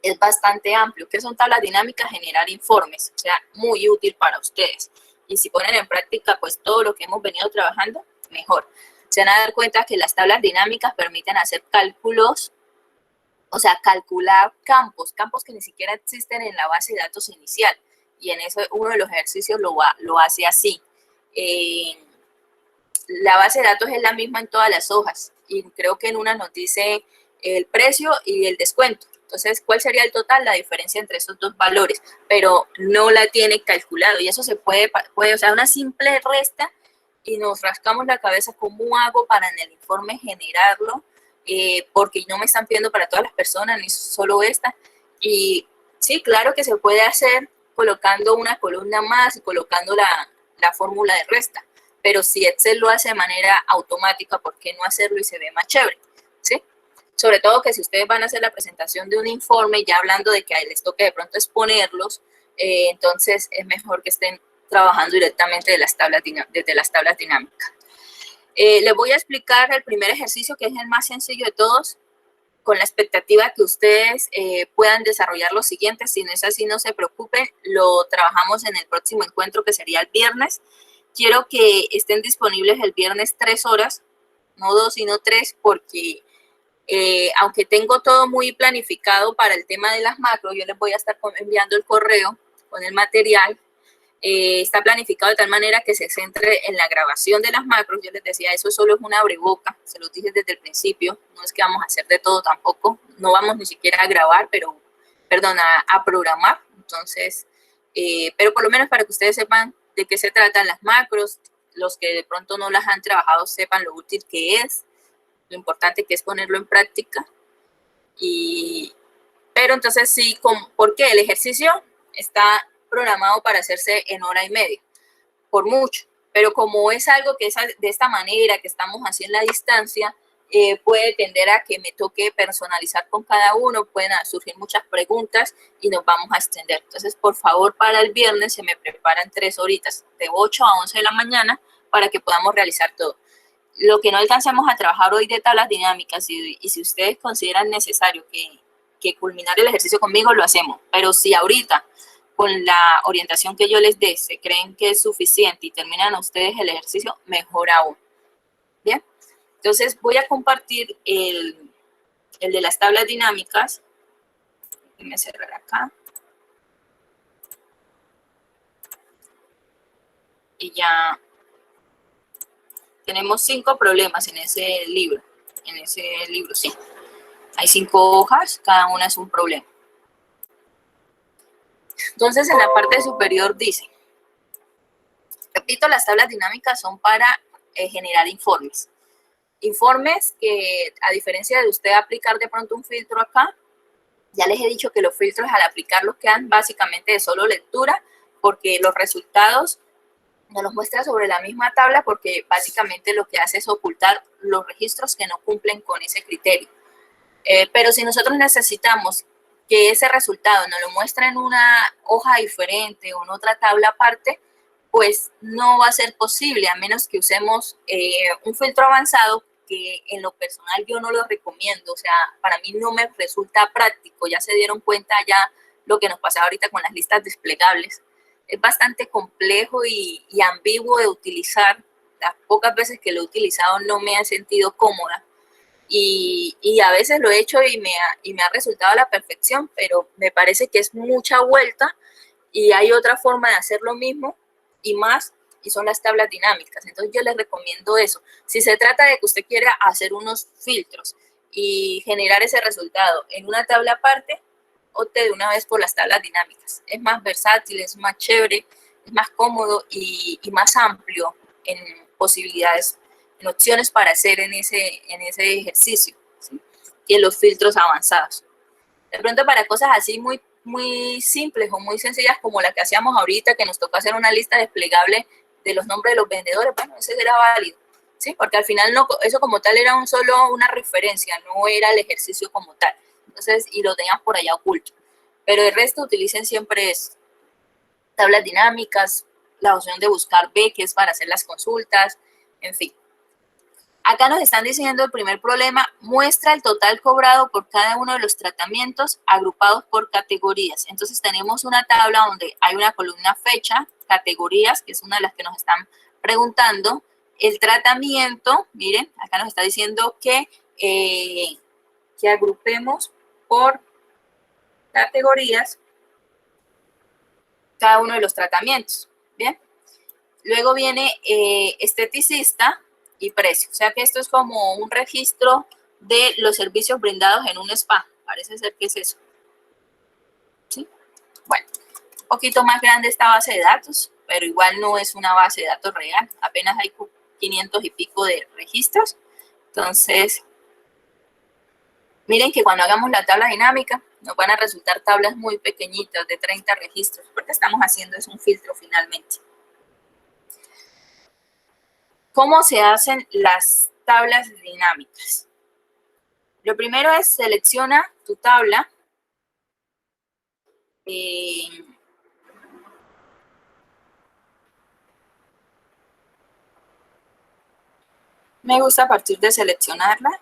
Es bastante amplio. ¿Qué son tablas dinámicas? Generar informes, o sea, muy útil para ustedes. Y si ponen en práctica pues todo lo que hemos venido trabajando, mejor. Se van a dar cuenta que las tablas dinámicas permiten hacer cálculos, o sea, calcular campos que ni siquiera existen en la base de datos inicial. Y en eso uno de los ejercicios lo hace así. La base de datos es la misma en todas las hojas. Y creo que en una nos dice el precio y el descuento. Entonces, ¿cuál sería el total? La diferencia entre esos dos valores, pero no la tiene calculado y eso se puede, o sea, una simple resta y nos rascamos la cabeza cómo hago para en el informe generarlo, porque no me están pidiendo para todas las personas, ni solo esta. Y sí, claro que se puede hacer colocando una columna más y colocando la fórmula de resta, pero si Excel lo hace de manera automática, ¿por qué no hacerlo y se ve más chévere? ¿Sí? Sobre todo que si ustedes van a hacer la presentación de un informe, ya hablando de que les toque de pronto exponerlos, entonces es mejor que estén trabajando directamente desde las tablas dinámicas. Les voy a explicar el primer ejercicio, que es el más sencillo de todos, con la expectativa que ustedes puedan desarrollar los siguientes. Si no es así, no se preocupen, lo trabajamos en el próximo encuentro, que sería el viernes. Quiero que estén disponibles el viernes 3 horas, no 2, sino 3, porque aunque tengo todo muy planificado para el tema de las macros, yo les voy a estar enviando el correo con el material. Está planificado de tal manera que se centre en la grabación de las macros. Yo les decía, eso solo es una abreboca, se los dije desde el principio, no es que vamos a hacer de todo tampoco, no vamos ni siquiera a grabar, a programar. Entonces, pero por lo menos para que ustedes sepan de qué se tratan las macros, los que de pronto no las han trabajado sepan lo útil que es, lo importante que es ponerlo en práctica. Pero entonces sí, ¿por qué? El ejercicio está programado para hacerse en 1h30, por mucho, pero como es algo que es de esta manera, que estamos así en la distancia, puede tender a que me toque personalizar con cada uno, pueden surgir muchas preguntas y nos vamos a extender. Entonces, por favor, para el viernes se me preparan 3 horitas, de 8 a 11 de la mañana, para que podamos realizar todo. Lo que no alcanzamos a trabajar hoy de tablas dinámicas, y si ustedes consideran necesario que culminar el ejercicio conmigo, lo hacemos, pero si ahorita con la orientación que yo les dé, se creen que es suficiente y terminan ustedes el ejercicio, mejor aún. Bien, entonces voy a compartir el de las tablas dinámicas. Déjenme cerrar acá. Y ya tenemos 5 problemas en ese libro. Sí. Hay 5 hojas, cada una es un problema. Entonces, en la parte superior dice, repito, las tablas dinámicas son para generar informes. Informes que, a diferencia de usted aplicar de pronto un filtro acá, ya les he dicho que los filtros al aplicarlos quedan básicamente de solo lectura, porque los resultados nos los muestra sobre la misma tabla, porque básicamente lo que hace es ocultar los registros que no cumplen con ese criterio. Pero si nosotros necesitamos que ese resultado nos lo muestre en una hoja diferente o en otra tabla aparte, pues no va a ser posible, a menos que usemos un filtro avanzado, que en lo personal yo no lo recomiendo. O sea, para mí no me resulta práctico. Ya se dieron cuenta ya lo que nos pasaba ahorita con las listas desplegables. Es bastante complejo y ambiguo de utilizar. Las pocas veces que lo he utilizado no me he sentido cómoda. Y a veces lo he hecho y me ha resultado a la perfección, pero me parece que es mucha vuelta y hay otra forma de hacer lo mismo y más, y son las tablas dinámicas. Entonces yo les recomiendo eso. Si se trata de que usted quiera hacer unos filtros y generar ese resultado en una tabla aparte, opte de una vez por las tablas dinámicas. Es más versátil, es más chévere, es más cómodo y más amplio en posibilidades, en opciones para hacer en ese ejercicio, ¿sí? Y en los filtros avanzados. De pronto para cosas así muy simples o muy sencillas como la que hacíamos ahorita, que nos tocó hacer una lista desplegable de los nombres de los vendedores, bueno, ese era válido, ¿sí? Porque al final no, eso como tal era solo una referencia, no era el ejercicio como tal. Entonces, y lo tenían por allá oculto. Pero el resto utilicen siempre tablas dinámicas, la opción de buscar B, que es para hacer las consultas, en fin. Acá nos están diciendo el primer problema, muestra el total cobrado por cada uno de los tratamientos agrupados por categorías. Entonces tenemos una tabla donde hay una columna fecha, categorías, que es una de las que nos están preguntando. El tratamiento, miren, acá nos está diciendo que agrupemos por categorías cada uno de los tratamientos. Bien. Luego viene esteticista y precio. O sea que esto es como un registro de los servicios brindados en un spa. Parece ser que es eso. ¿Sí? Bueno, un poquito más grande esta base de datos, pero igual no es una base de datos real. Apenas hay 500 y pico de registros. Entonces, miren que cuando hagamos la tabla dinámica, nos van a resultar tablas muy pequeñitas de 30 registros, porque estamos haciendo es un filtro finalmente. ¿Cómo se hacen las tablas dinámicas? Lo primero es selecciona tu tabla. Me gusta a partir de seleccionarla.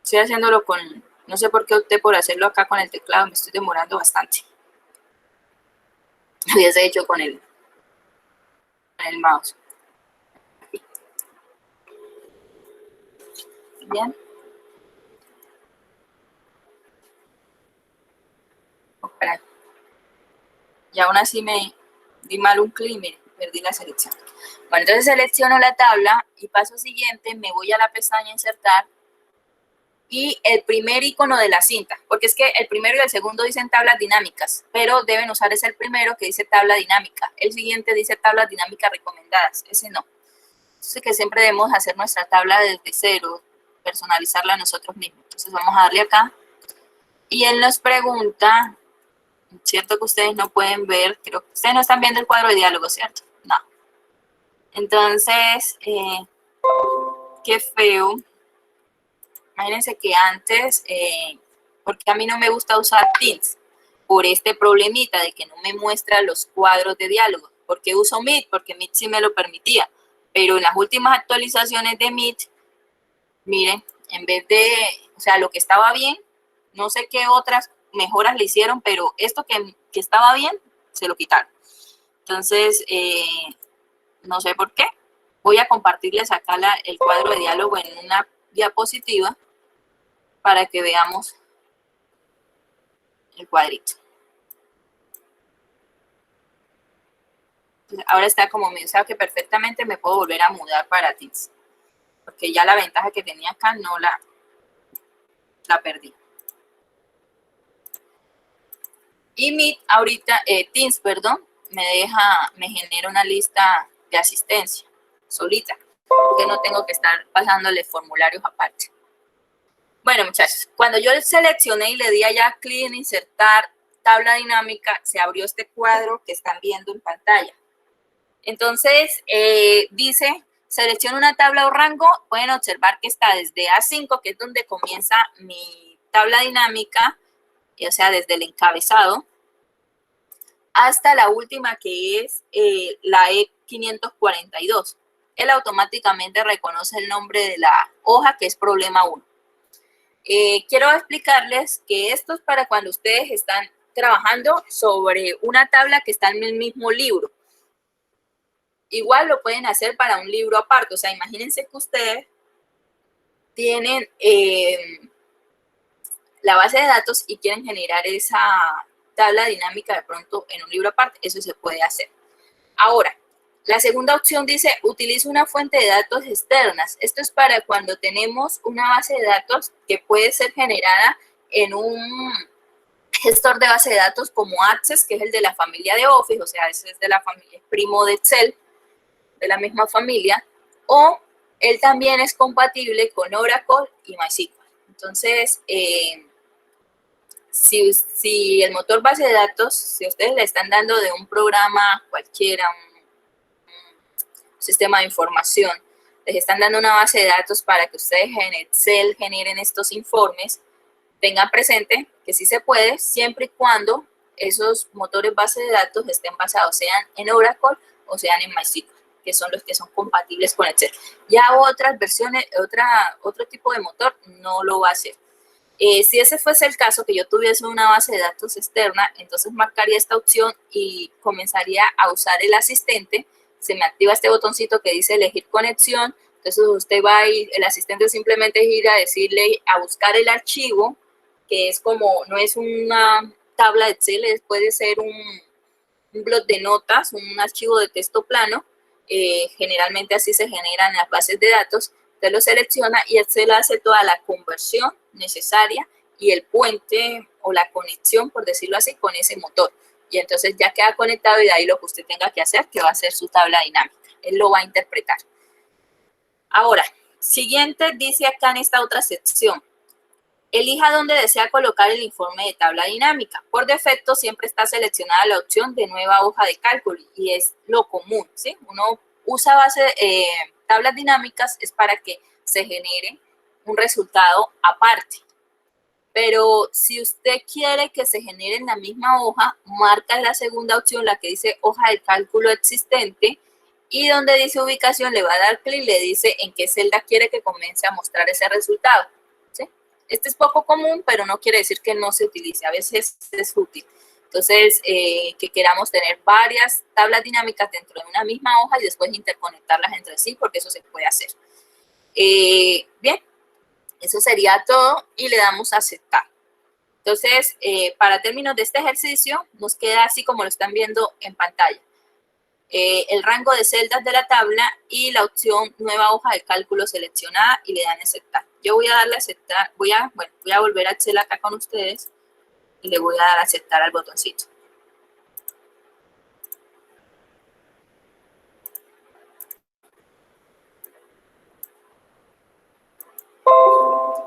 Estoy haciéndolo con, no sé por qué opté por hacerlo acá con el teclado, me estoy demorando bastante. Lo hubiese hecho con el mouse. Bien. Espera. Y aún así me di mal un clic y me perdí la selección. Bueno, entonces selecciono la tabla y paso siguiente, me voy a la pestaña insertar y el primer icono de la cinta, porque es que el primero y el segundo dicen tablas dinámicas, pero deben usar ese el primero que dice tabla dinámica. El siguiente dice tablas dinámicas recomendadas, ese no. Entonces que siempre debemos hacer nuestra tabla desde cero, personalizarla nosotros mismos. Entonces vamos a darle acá y él nos pregunta, cierto que ustedes no pueden ver, creo que ustedes no están viendo el cuadro de diálogo, ¿cierto? No. Entonces, qué feo. Imagínense que antes, porque a mí no me gusta usar Teams, por este problemita de que no me muestra los cuadros de diálogo. ¿Por qué uso Meet? Porque Meet sí me lo permitía. Pero en las últimas actualizaciones de Meet, miren, en vez de, o sea, lo que estaba bien, no sé qué otras mejoras le hicieron, pero esto que estaba bien, se lo quitaron. Entonces, no sé por qué. Voy a compartirles acá el cuadro de diálogo en una diapositiva para que veamos el cuadrito. Ahora está como medio, o sea que perfectamente me puedo volver a mudar para Teams, porque ya la ventaja que tenía acá no la perdí. Y Meet ahorita, Teams, perdón, me genera una lista de asistencia solita, porque no tengo que estar pasándole formularios aparte. Bueno, muchachos, cuando yo seleccioné y le di allá clic en insertar tabla dinámica, se abrió este cuadro que están viendo en pantalla. Entonces, dice, selecciona una tabla o rango. Pueden observar que está desde A5, que es donde comienza mi tabla dinámica, o sea, desde el encabezado, hasta la última que es la E542. Él automáticamente reconoce el nombre de la hoja, que es problema 1. Quiero explicarles que esto es para cuando ustedes están trabajando sobre una tabla que está en el mismo libro. Igual lo pueden hacer para un libro aparte. O sea, imagínense que ustedes tienen la base de datos y quieren generar esa tabla dinámica de pronto en un libro aparte. Eso se puede hacer. Ahora, la segunda opción dice, utiliza una fuente de datos externas. Esto es para cuando tenemos una base de datos que puede ser generada en un gestor de base de datos como Access, que es el de la familia de Office, o sea, ese es de la familia, es primo de Excel, de la misma familia, o él también es compatible con Oracle y MySQL. Entonces, si el motor base de datos, si ustedes le están dando de un programa cualquiera, un sistema de información, les están dando una base de datos para que ustedes en Excel generen estos informes, tengan presente que sí se puede, siempre y cuando esos motores base de datos estén basados, sean en Oracle o sean en MySQL, que son los que son compatibles con Excel. Ya otras versiones, otro tipo de motor no lo va a hacer. Si ese fuese el caso, que yo tuviese una base de datos externa, entonces marcaría esta opción y comenzaría a usar el asistente. Se me activa este botoncito que dice elegir conexión. Entonces usted va a ir, el asistente simplemente ir a decirle, a buscar el archivo, que es como, no es una tabla de Excel, puede ser un bloc de notas, un archivo de texto plano. Generalmente así se generan las bases de datos. Usted lo selecciona y Excel hace toda la conversión necesaria y el puente o la conexión, por decirlo así, con ese motor. Y entonces ya queda conectado y de ahí lo que usted tenga que hacer, que va a ser su tabla dinámica. Él lo va a interpretar. Ahora, siguiente dice acá en esta otra sección. Elija dónde desea colocar el informe de tabla dinámica. Por defecto siempre está seleccionada la opción de nueva hoja de cálculo y es lo común, ¿sí? Uno usa tablas dinámicas es para que se genere un resultado aparte. Pero si usted quiere que se genere en la misma hoja, marca la segunda opción, la que dice hoja de cálculo existente, y donde dice ubicación le va a dar clic, le dice en qué celda quiere que comience a mostrar ese resultado, ¿sí? Este es poco común, pero no quiere decir que no se utilice, a veces es útil. Entonces, que queramos tener varias tablas dinámicas dentro de una misma hoja y después interconectarlas entre sí, porque eso se puede hacer. Bien, eso sería todo y le damos a aceptar. Entonces, para términos de este ejercicio, nos queda así como lo están viendo en pantalla. El rango de celdas de la tabla y la opción nueva hoja de cálculo seleccionada y le dan a aceptar. Yo voy a darle a aceptar, voy a volver a Excel acá con ustedes y le voy a dar a aceptar al botoncito.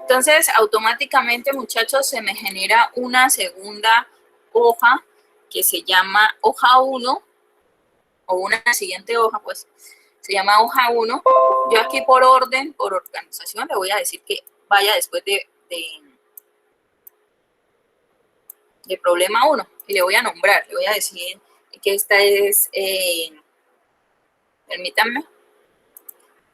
Entonces, automáticamente, muchachos, se me genera una segunda hoja que se llama hoja 1, o una siguiente hoja, pues, se llama hoja 1. Yo aquí por orden, por organización, le voy a decir que vaya después de problema 1, y le voy a nombrar, le voy a decir que esta es, permítanme,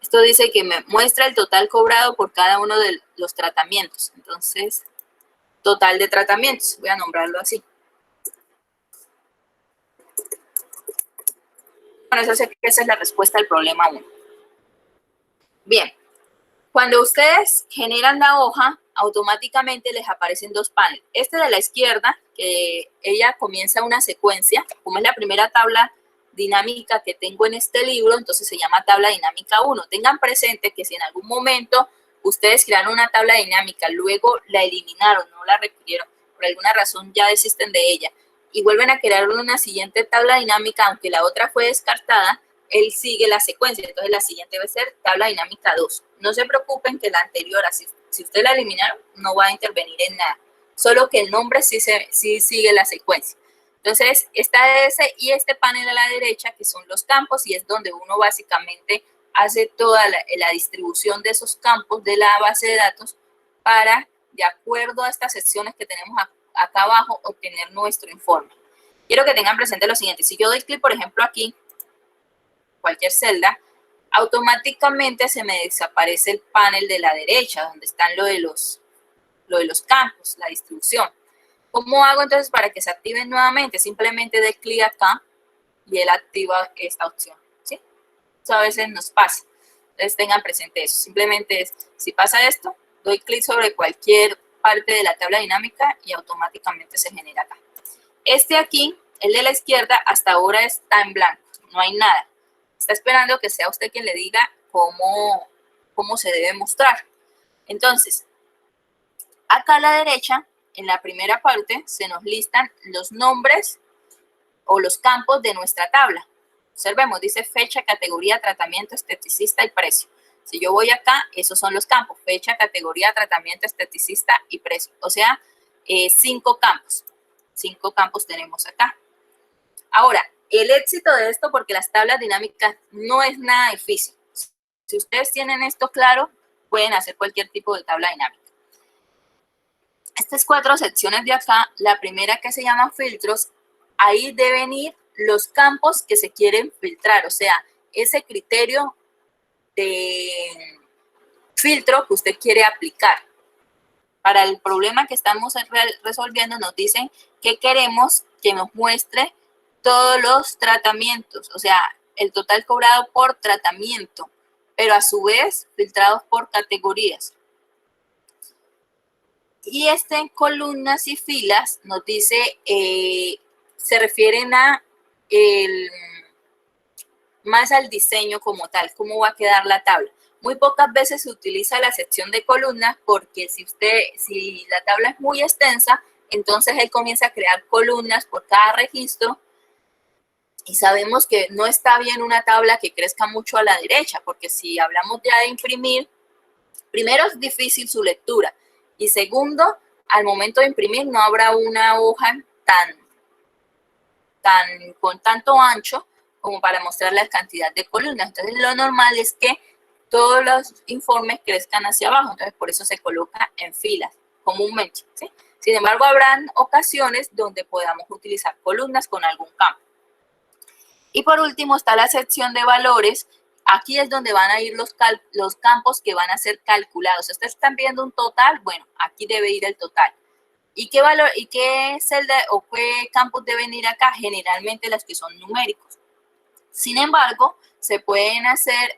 esto dice que me muestra el total cobrado por cada uno de los tratamientos. Entonces, total de tratamientos. Voy a nombrarlo así. Bueno, esa es la respuesta al problema 1. Bien. Cuando ustedes generan la hoja, automáticamente les aparecen dos paneles. Este de la izquierda, que ella comienza una secuencia, como es la primera tabla dinámica que tengo en este libro, entonces se llama tabla dinámica 1. Tengan presente que si en algún momento ustedes crearon una tabla dinámica, luego la eliminaron, no la requirieron, por alguna razón ya desisten de ella, y vuelven a crear una siguiente tabla dinámica, aunque la otra fue descartada, él sigue la secuencia. Entonces la siguiente debe ser tabla dinámica 2. No se preocupen que la anterior, así, si ustedes la eliminaron, no va a intervenir en nada. Solo que el nombre sí sigue la secuencia. Entonces, está ese y este panel a la derecha, que son los campos, y es donde uno básicamente hace toda la distribución de esos campos de la base de datos para, de acuerdo a estas secciones que tenemos acá abajo, obtener nuestro informe. Quiero que tengan presente lo siguiente. Si yo doy clic, por ejemplo, aquí, cualquier celda, automáticamente se me desaparece el panel de la derecha, donde están lo de los campos, la distribución. ¿Cómo hago entonces para que se activen nuevamente? Simplemente doy clic acá y él activa esta opción, ¿sí? Eso a veces nos pasa. Entonces tengan presente eso. Simplemente si pasa esto, doy clic sobre cualquier parte de la tabla dinámica y automáticamente se genera acá. Este aquí, el de la izquierda, hasta ahora está en blanco, no hay nada. Está esperando que sea usted quien le diga cómo se debe mostrar. Entonces, acá a la derecha, en la primera parte, se nos listan los nombres o los campos de nuestra tabla. Observemos, dice fecha, categoría, tratamiento, esteticista y precio. Si yo voy acá, esos son los campos. Fecha, categoría, tratamiento, esteticista y precio. O sea, 5 campos. 5 campos tenemos acá. Ahora, el éxito de esto, porque las tablas dinámicas no es nada difícil. Si ustedes tienen esto claro, pueden hacer cualquier tipo de tabla dinámica. Estas 4 secciones de acá, la primera que se llama filtros, ahí deben ir los campos que se quieren filtrar, o sea, ese criterio de filtro que usted quiere aplicar. Para el problema que estamos resolviendo nos dicen que queremos que nos muestre todos los tratamientos, o sea, el total cobrado por tratamiento, pero a su vez filtrados por categorías. Y en columnas y filas nos dice, se refieren más al diseño como tal, cómo va a quedar la tabla. Muy pocas veces se utiliza la sección de columnas porque si la tabla es muy extensa, entonces él comienza a crear columnas por cada registro y sabemos que no está bien una tabla que crezca mucho a la derecha, porque si hablamos ya de imprimir, primero es difícil su lectura y segundo, al momento de imprimir no habrá una hoja con tanto ancho como para mostrar la cantidad de columnas. Entonces lo normal es que todos los informes crezcan hacia abajo, entonces por eso se coloca en filas comúnmente, ¿sí? Sin embargo, habrán ocasiones donde podamos utilizar columnas con algún campo. Y por último está la sección de valores. Aquí es donde van a ir los campos que van a ser calculados. Ustedes están viendo un total, bueno, aquí debe ir el total. ¿Y qué valor y qué celda o qué campos deben ir acá? Generalmente las que son numéricos. Sin embargo, se pueden hacer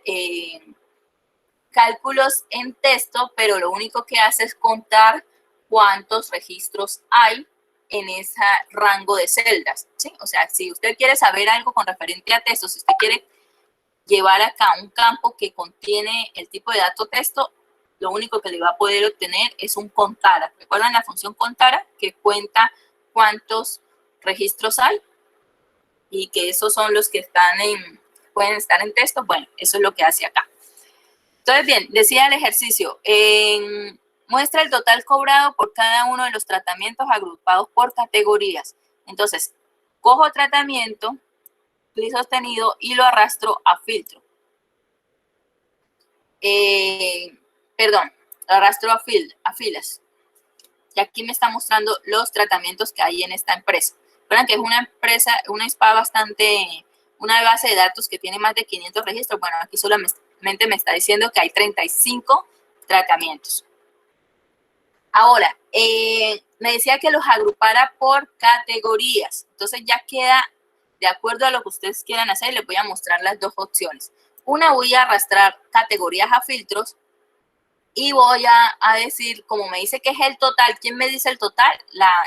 cálculos en texto, pero lo único que hace es contar cuántos registros hay en ese rango de celdas, ¿sí? O sea, si usted quiere saber algo con referente a texto, si usted quiere llevar acá un campo que contiene el tipo de dato texto, lo único que le va a poder obtener es un contara. ¿Recuerdan la función contara? Que cuenta cuántos registros hay y que esos son los que están pueden estar en texto. Bueno, eso es lo que hace acá. Entonces, bien, decía el ejercicio, muestra el total cobrado por cada uno de los tratamientos agrupados por categorías. Entonces, cojo tratamiento, clic sostenido y lo arrastro a filtro. Lo arrastro a filas. Y aquí me está mostrando los tratamientos que hay en esta empresa. Recuerden que es una empresa, una SPA una base de datos que tiene más de 500 registros. Bueno, aquí solamente me está diciendo que hay 35 tratamientos. Ahora, me decía que los agrupara por categorías. Entonces ya queda de acuerdo a lo que ustedes quieran hacer. Les voy a mostrar las dos opciones. Una, voy a arrastrar categorías a filtros y voy a decir, como me dice que es el total, ¿quién me dice el total?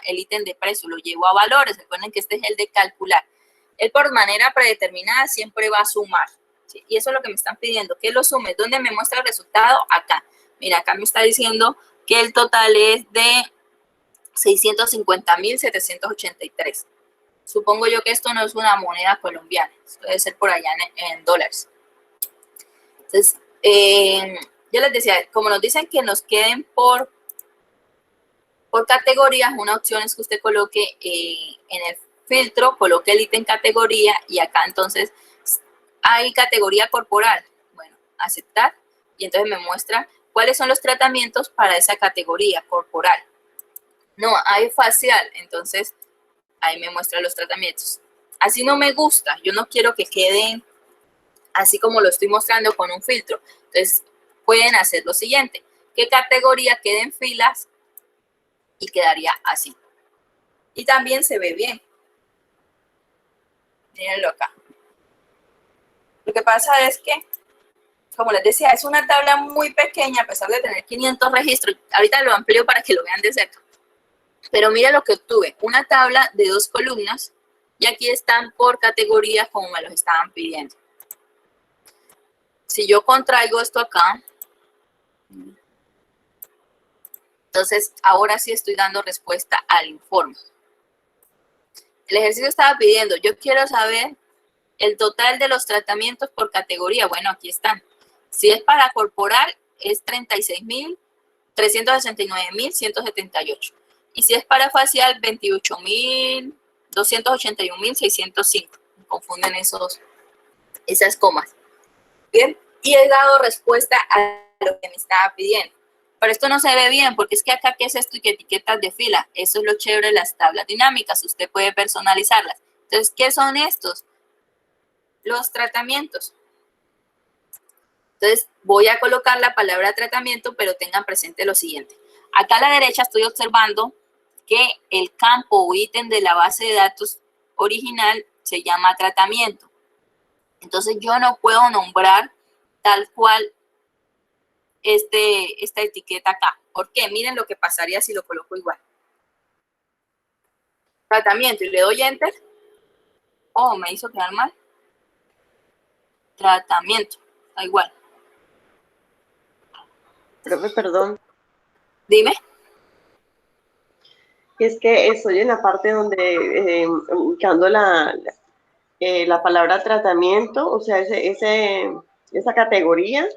El ítem de precio, lo llevo a valores. Recuerden que este es el de calcular. Él por manera predeterminada siempre va a sumar, ¿sí? Y eso es lo que me están pidiendo, que lo sume. ¿Dónde me muestra el resultado? Acá. Mira, acá me está diciendo que el total es de 650.783. Supongo yo que esto no es una moneda colombiana. Esto debe ser por allá en dólares. Entonces, yo les decía, como nos dicen que nos queden por categorías, una opción es que usted coloque en el filtro, coloque el ítem categoría y acá entonces hay categoría corporal. Bueno, aceptar y entonces me muestra cuáles son los tratamientos para esa categoría corporal. No, hay facial, entonces ahí me muestra los tratamientos. Así no me gusta, yo no quiero que queden así como lo estoy mostrando con un filtro. Entonces pueden hacer lo siguiente, que categoría quede en filas y quedaría así. Y también se ve bien. Mírenlo acá. Lo que pasa es que, como les decía, es una tabla muy pequeña a pesar de tener 500 registros. Ahorita lo amplío para que lo vean de cerca. Pero mira lo que obtuve. Una tabla de 2 columnas y aquí están por categorías como me los estaban pidiendo. Si yo contraigo esto acá, entonces ahora sí estoy dando respuesta al informe. El ejercicio estaba pidiendo, yo quiero saber el total de los tratamientos por categoría. Bueno, aquí están. Si es para corporal, es 36.369.178. Y si es para facial, 28.281.605. Me confunden esas comas. Bien, y he dado respuesta a lo que me estaba pidiendo. Pero esto no se ve bien, porque es que acá, ¿qué es esto? Y que etiquetas de fila. Eso es lo chévere de las tablas dinámicas. Usted puede personalizarlas. Entonces, ¿qué son estos? Los tratamientos. Entonces, voy a colocar la palabra tratamiento, pero tengan presente lo siguiente. Acá a la derecha estoy observando que el campo o ítem de la base de datos original se llama tratamiento. Entonces, yo no puedo nombrar tal cual esta etiqueta acá. ¿Por qué? Miren lo que pasaría si lo coloco igual. Tratamiento y le doy enter. Oh, me hizo quedar mal. Tratamiento. Da igual. Profe, perdón. Dime. Es que estoy en la parte donde buscando la palabra tratamiento, o sea, esa categoría,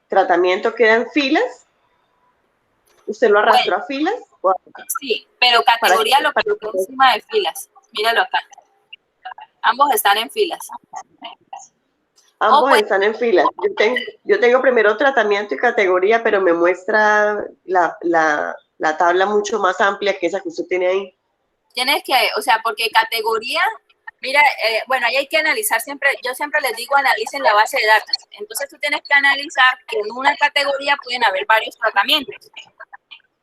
tratamiento queda en filas. ¿Usted lo arrastró a filas? Sí, pero categoría lo coloqué encima de filas. Míralo acá. Ambos están en filas. Ambos están en filas. Yo tengo primero tratamiento y categoría, pero me muestra la tabla mucho más amplia que esa que usted tiene ahí. Tienes que, o sea, porque categoría Mira, bueno, ahí hay que analizar siempre, yo siempre les digo, analicen la base de datos. Entonces tú tienes que analizar que en una categoría pueden haber varios tratamientos,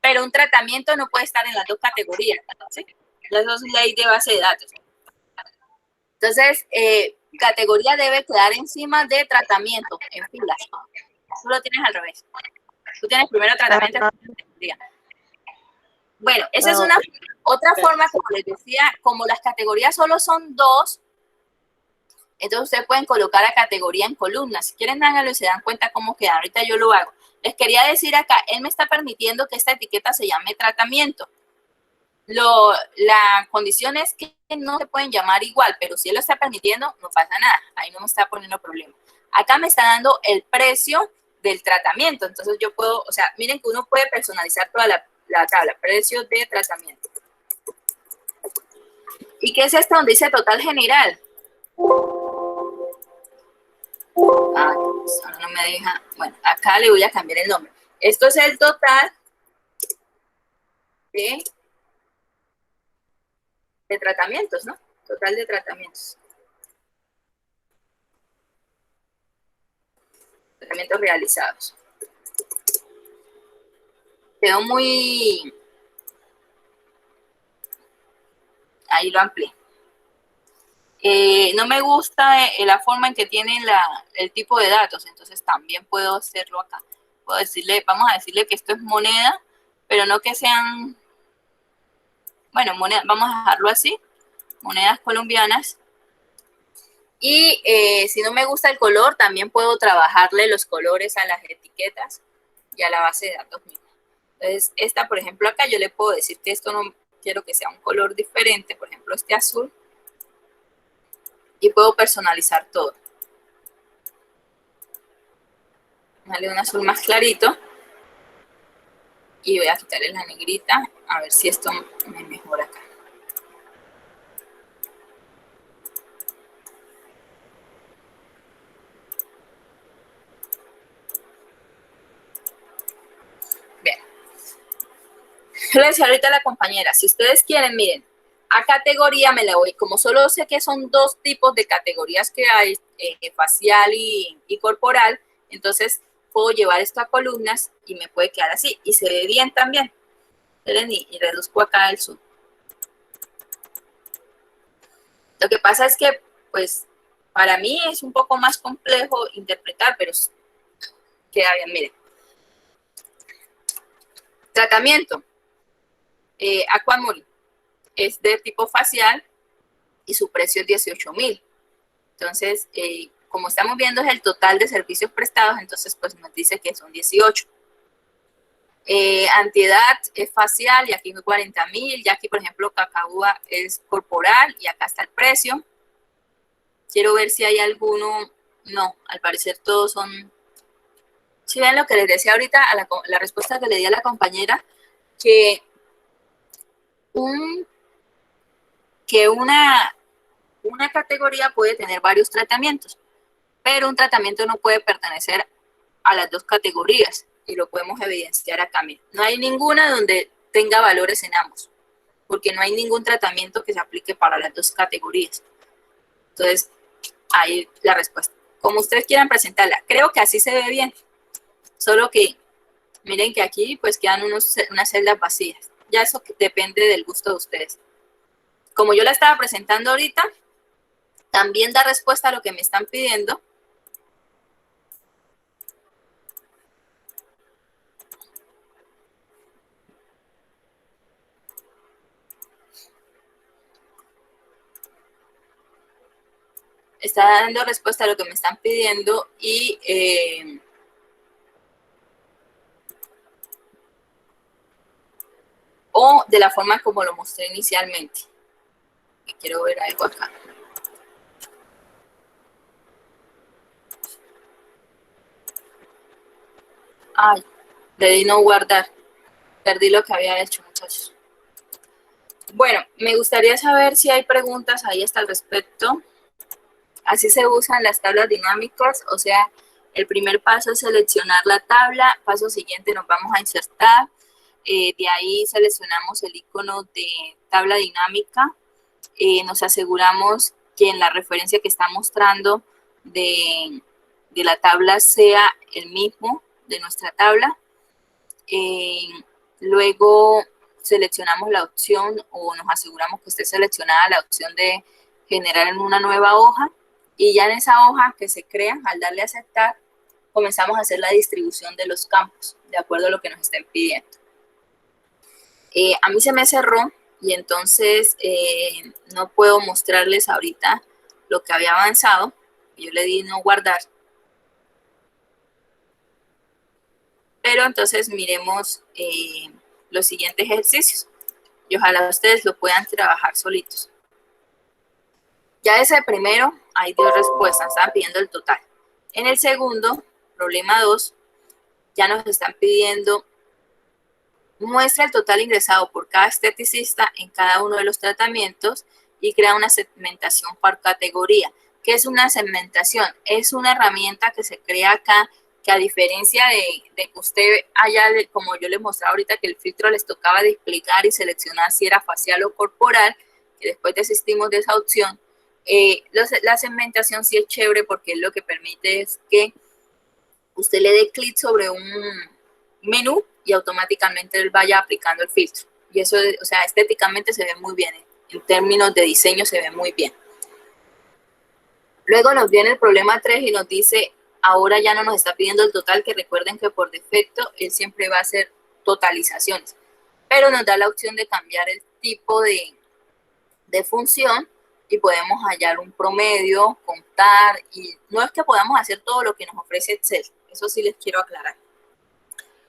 pero un tratamiento no puede estar en las dos categorías, ¿sí? Eso es ley de base de datos. Entonces, categoría debe quedar encima de tratamiento, en filas. Tú lo tienes al revés. Tú tienes primero tratamiento en categoría. Bueno, esa es una otra forma, como les decía, como las categorías solo son dos, entonces ustedes pueden colocar a categoría en columnas. Si quieren, háganlo y se dan cuenta cómo queda. Ahorita yo lo hago. Les quería decir acá, él me está permitiendo que esta etiqueta se llame tratamiento. La condición es que no se pueden llamar igual, pero si él lo está permitiendo, no pasa nada. Ahí no me está poniendo problema. Acá me está dando el precio del tratamiento. Entonces yo puedo, o sea, miren que uno puede personalizar toda la tabla, precio de tratamiento. ¿Y qué es esto donde dice total general? Ah, ahora no me deja. Bueno, acá le voy a cambiar el nombre. Esto es el total de tratamientos, ¿no? Total de tratamientos. Tratamientos realizados. Quedó muy... Ahí lo amplié. No me gusta la forma en que tienen el tipo de datos, entonces también puedo hacerlo acá. Puedo decirle, vamos a decirle que esto es moneda, pero no que sean, bueno, moneda, vamos a dejarlo así, monedas colombianas. Y si no me gusta el color, también puedo trabajarle los colores a las etiquetas y a la base de datos misma. Entonces, esta, por ejemplo, acá yo le puedo decir que esto no quiero que sea un color diferente, por ejemplo, este azul. Y puedo personalizar todo. Dale un azul más clarito. Y voy a quitarle la negrita. A ver si esto me mejora acá. Bien. Yo le decía ahorita a la compañera, si ustedes quieren, miren, a categoría me la voy, como solo sé que son dos tipos de categorías que hay, facial y corporal, entonces puedo llevar esto a columnas y me puede quedar así. Y se ve bien también. Miren, y reduzco acá el zoom. Lo que pasa es que, pues, para mí es un poco más complejo interpretar, pero queda bien, miren. Tratamiento. Aquamarine. Es de tipo facial y su precio es 18,000. Entonces, como estamos viendo es el total de servicios prestados, entonces pues nos dice que son 18. Antiedad es facial y aquí 40,000, y aquí por ejemplo Cacagua es corporal y acá está el precio. Quiero ver si hay alguno, no, al parecer todos son, si ven lo que les decía ahorita, la respuesta que le di a la compañera, que una categoría puede tener varios tratamientos, pero un tratamiento no puede pertenecer a las dos categorías y lo podemos evidenciar acá. No hay ninguna donde tenga valores en ambos, porque no hay ningún tratamiento que se aplique para las dos categorías. Entonces, ahí la respuesta. Como ustedes quieran presentarla, creo que así se ve bien, solo que miren que aquí pues quedan unas celdas vacías. Ya eso depende del gusto de ustedes. Como yo la estaba presentando ahorita, también da respuesta a lo que me están pidiendo. Está dando respuesta a lo que me están pidiendo y o de la forma como lo mostré inicialmente. Quiero ver algo acá. Ay, le di no guardar. Perdí lo que había hecho, muchachos. Bueno, me gustaría saber si hay preguntas ahí hasta al respecto. Así se usan las tablas dinámicas, o sea, el primer paso es seleccionar la tabla, paso siguiente nos vamos a insertar, de ahí seleccionamos el icono de tabla dinámica, nos aseguramos que en la referencia que está mostrando de la tabla sea el mismo de nuestra tabla. Luego seleccionamos la opción o nos aseguramos que esté seleccionada la opción de generar en una nueva hoja, y ya en esa hoja que se crea, al darle a aceptar, comenzamos a hacer la distribución de los campos de acuerdo a lo que nos estén pidiendo. A mí se me cerró y entonces no puedo mostrarles ahorita lo que había avanzado. Yo le di no guardar. Pero entonces miremos los siguientes ejercicios y ojalá ustedes lo puedan trabajar solitos. Ya ese primero hay 2 respuestas, están pidiendo el total. En el segundo, problema 2, ya nos están pidiendo muestra el total ingresado por cada esteticista en cada uno de los tratamientos y crea una segmentación por categoría. ¿Qué es una segmentación? Es una herramienta que se crea acá, que a diferencia de que usted haya, como yo les mostraba ahorita, que el filtro les tocaba de explicar y seleccionar si era facial o corporal, que después desistimos de esa opción. La segmentación sí es chévere porque lo que permite es que usted le dé clic sobre un menú y automáticamente él vaya aplicando el filtro. Y eso, o sea, estéticamente se ve muy bien. En términos de diseño se ve muy bien. Luego nos viene el problema 3 y nos dice, ahora ya no nos está pidiendo el total, que recuerden que por defecto él siempre va a hacer totalizaciones. Pero nos da la opción de cambiar el tipo de función y podemos hallar un promedio, contar, y no es que podamos hacer todo lo que nos ofrece Excel, eso sí les quiero aclarar.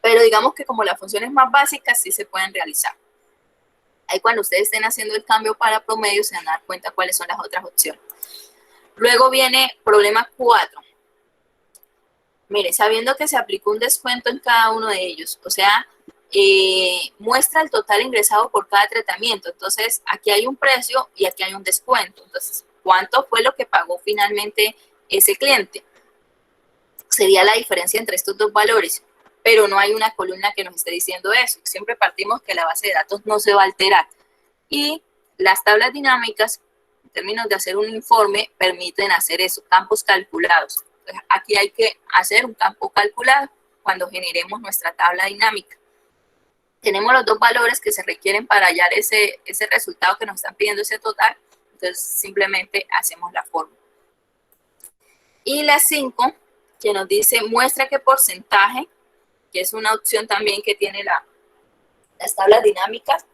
Pero digamos que como las funciones más básicas sí se pueden realizar. Ahí cuando ustedes estén haciendo el cambio para promedio se van a dar cuenta cuáles son las otras opciones. Luego viene problema 4. Mire, sabiendo que se aplicó un descuento en cada uno de ellos, o sea, muestra el total ingresado por cada tratamiento. Entonces, aquí hay un precio y aquí hay un descuento. Entonces, ¿cuánto fue lo que pagó finalmente ese cliente? Sería la diferencia entre estos dos valores, pero no hay una columna que nos esté diciendo eso. Siempre partimos que la base de datos no se va a alterar. Y las tablas dinámicas, en términos de hacer un informe, permiten hacer eso, campos calculados. Entonces, aquí hay que hacer un campo calculado cuando generemos nuestra tabla dinámica. Tenemos los dos valores que se requieren para hallar ese resultado que nos están pidiendo, ese total. Entonces, simplemente hacemos la fórmula. Y la 5, que nos dice, muestra qué porcentaje, que es una opción también que tiene las tablas dinámicas,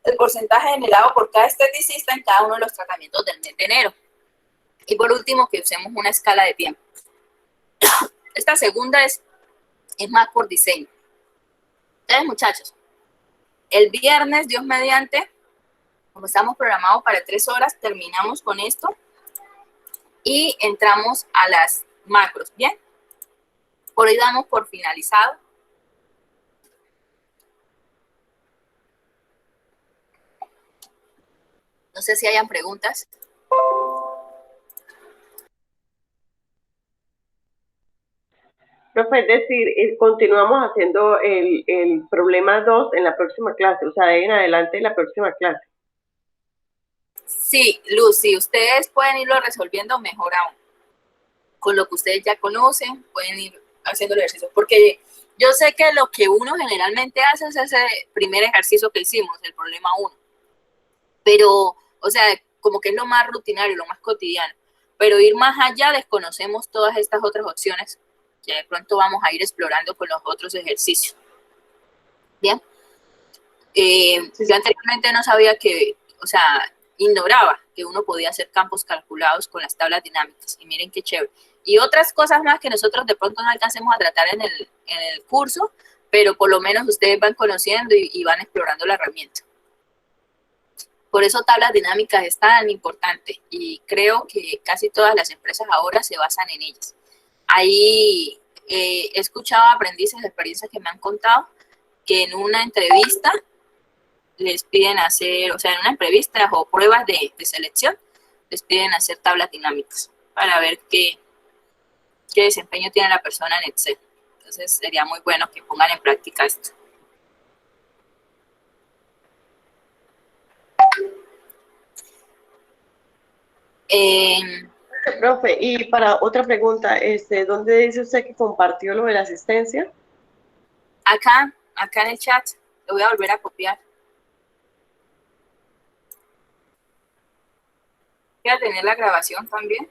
el porcentaje generado por cada esteticista en cada uno de los tratamientos del mes de enero. Y por último, que usemos una escala de tiempo. Esta segunda es más por diseño. Entonces, muchachos, el viernes, Dios mediante, como estamos programados para 3 horas, terminamos con esto y entramos a las macros, ¿bien? Por hoy damos por finalizado. No sé si hayan preguntas. Profe, es decir, continuamos haciendo el problema 2 en la próxima clase, o sea, de ahí en adelante en la próxima clase. Sí, Luz, si ustedes pueden irlo resolviendo, mejor aún. Con lo que ustedes ya conocen, pueden ir haciendo el ejercicio. Porque yo sé que lo que uno generalmente hace es ese primer ejercicio que hicimos, el problema 1. Pero, o sea, como que es lo más rutinario, lo más cotidiano. Pero ir más allá, desconocemos todas estas otras opciones que de pronto vamos a ir explorando con los otros ejercicios. Bien. Yo anteriormente no sabía que, o sea, ignoraba que uno podía hacer campos calculados con las tablas dinámicas. Y miren qué chévere. Y otras cosas más que nosotros de pronto no alcancemos a tratar en el curso, pero por lo menos ustedes van conociendo y van explorando la herramienta. Por eso tablas dinámicas es tan importante y creo que casi todas las empresas ahora se basan en ellas. Ahí he escuchado aprendices de experiencias que me han contado que en una entrevista les piden hacer, o sea, en una entrevista o pruebas de selección, les piden hacer tablas dinámicas para ver qué desempeño tiene la persona en Excel. Entonces sería muy bueno que pongan en práctica esto. Profe, y para otra pregunta, ¿dónde dice usted que compartió lo de la asistencia? Acá en el chat, lo voy a volver a copiar. Voy a tener la grabación también.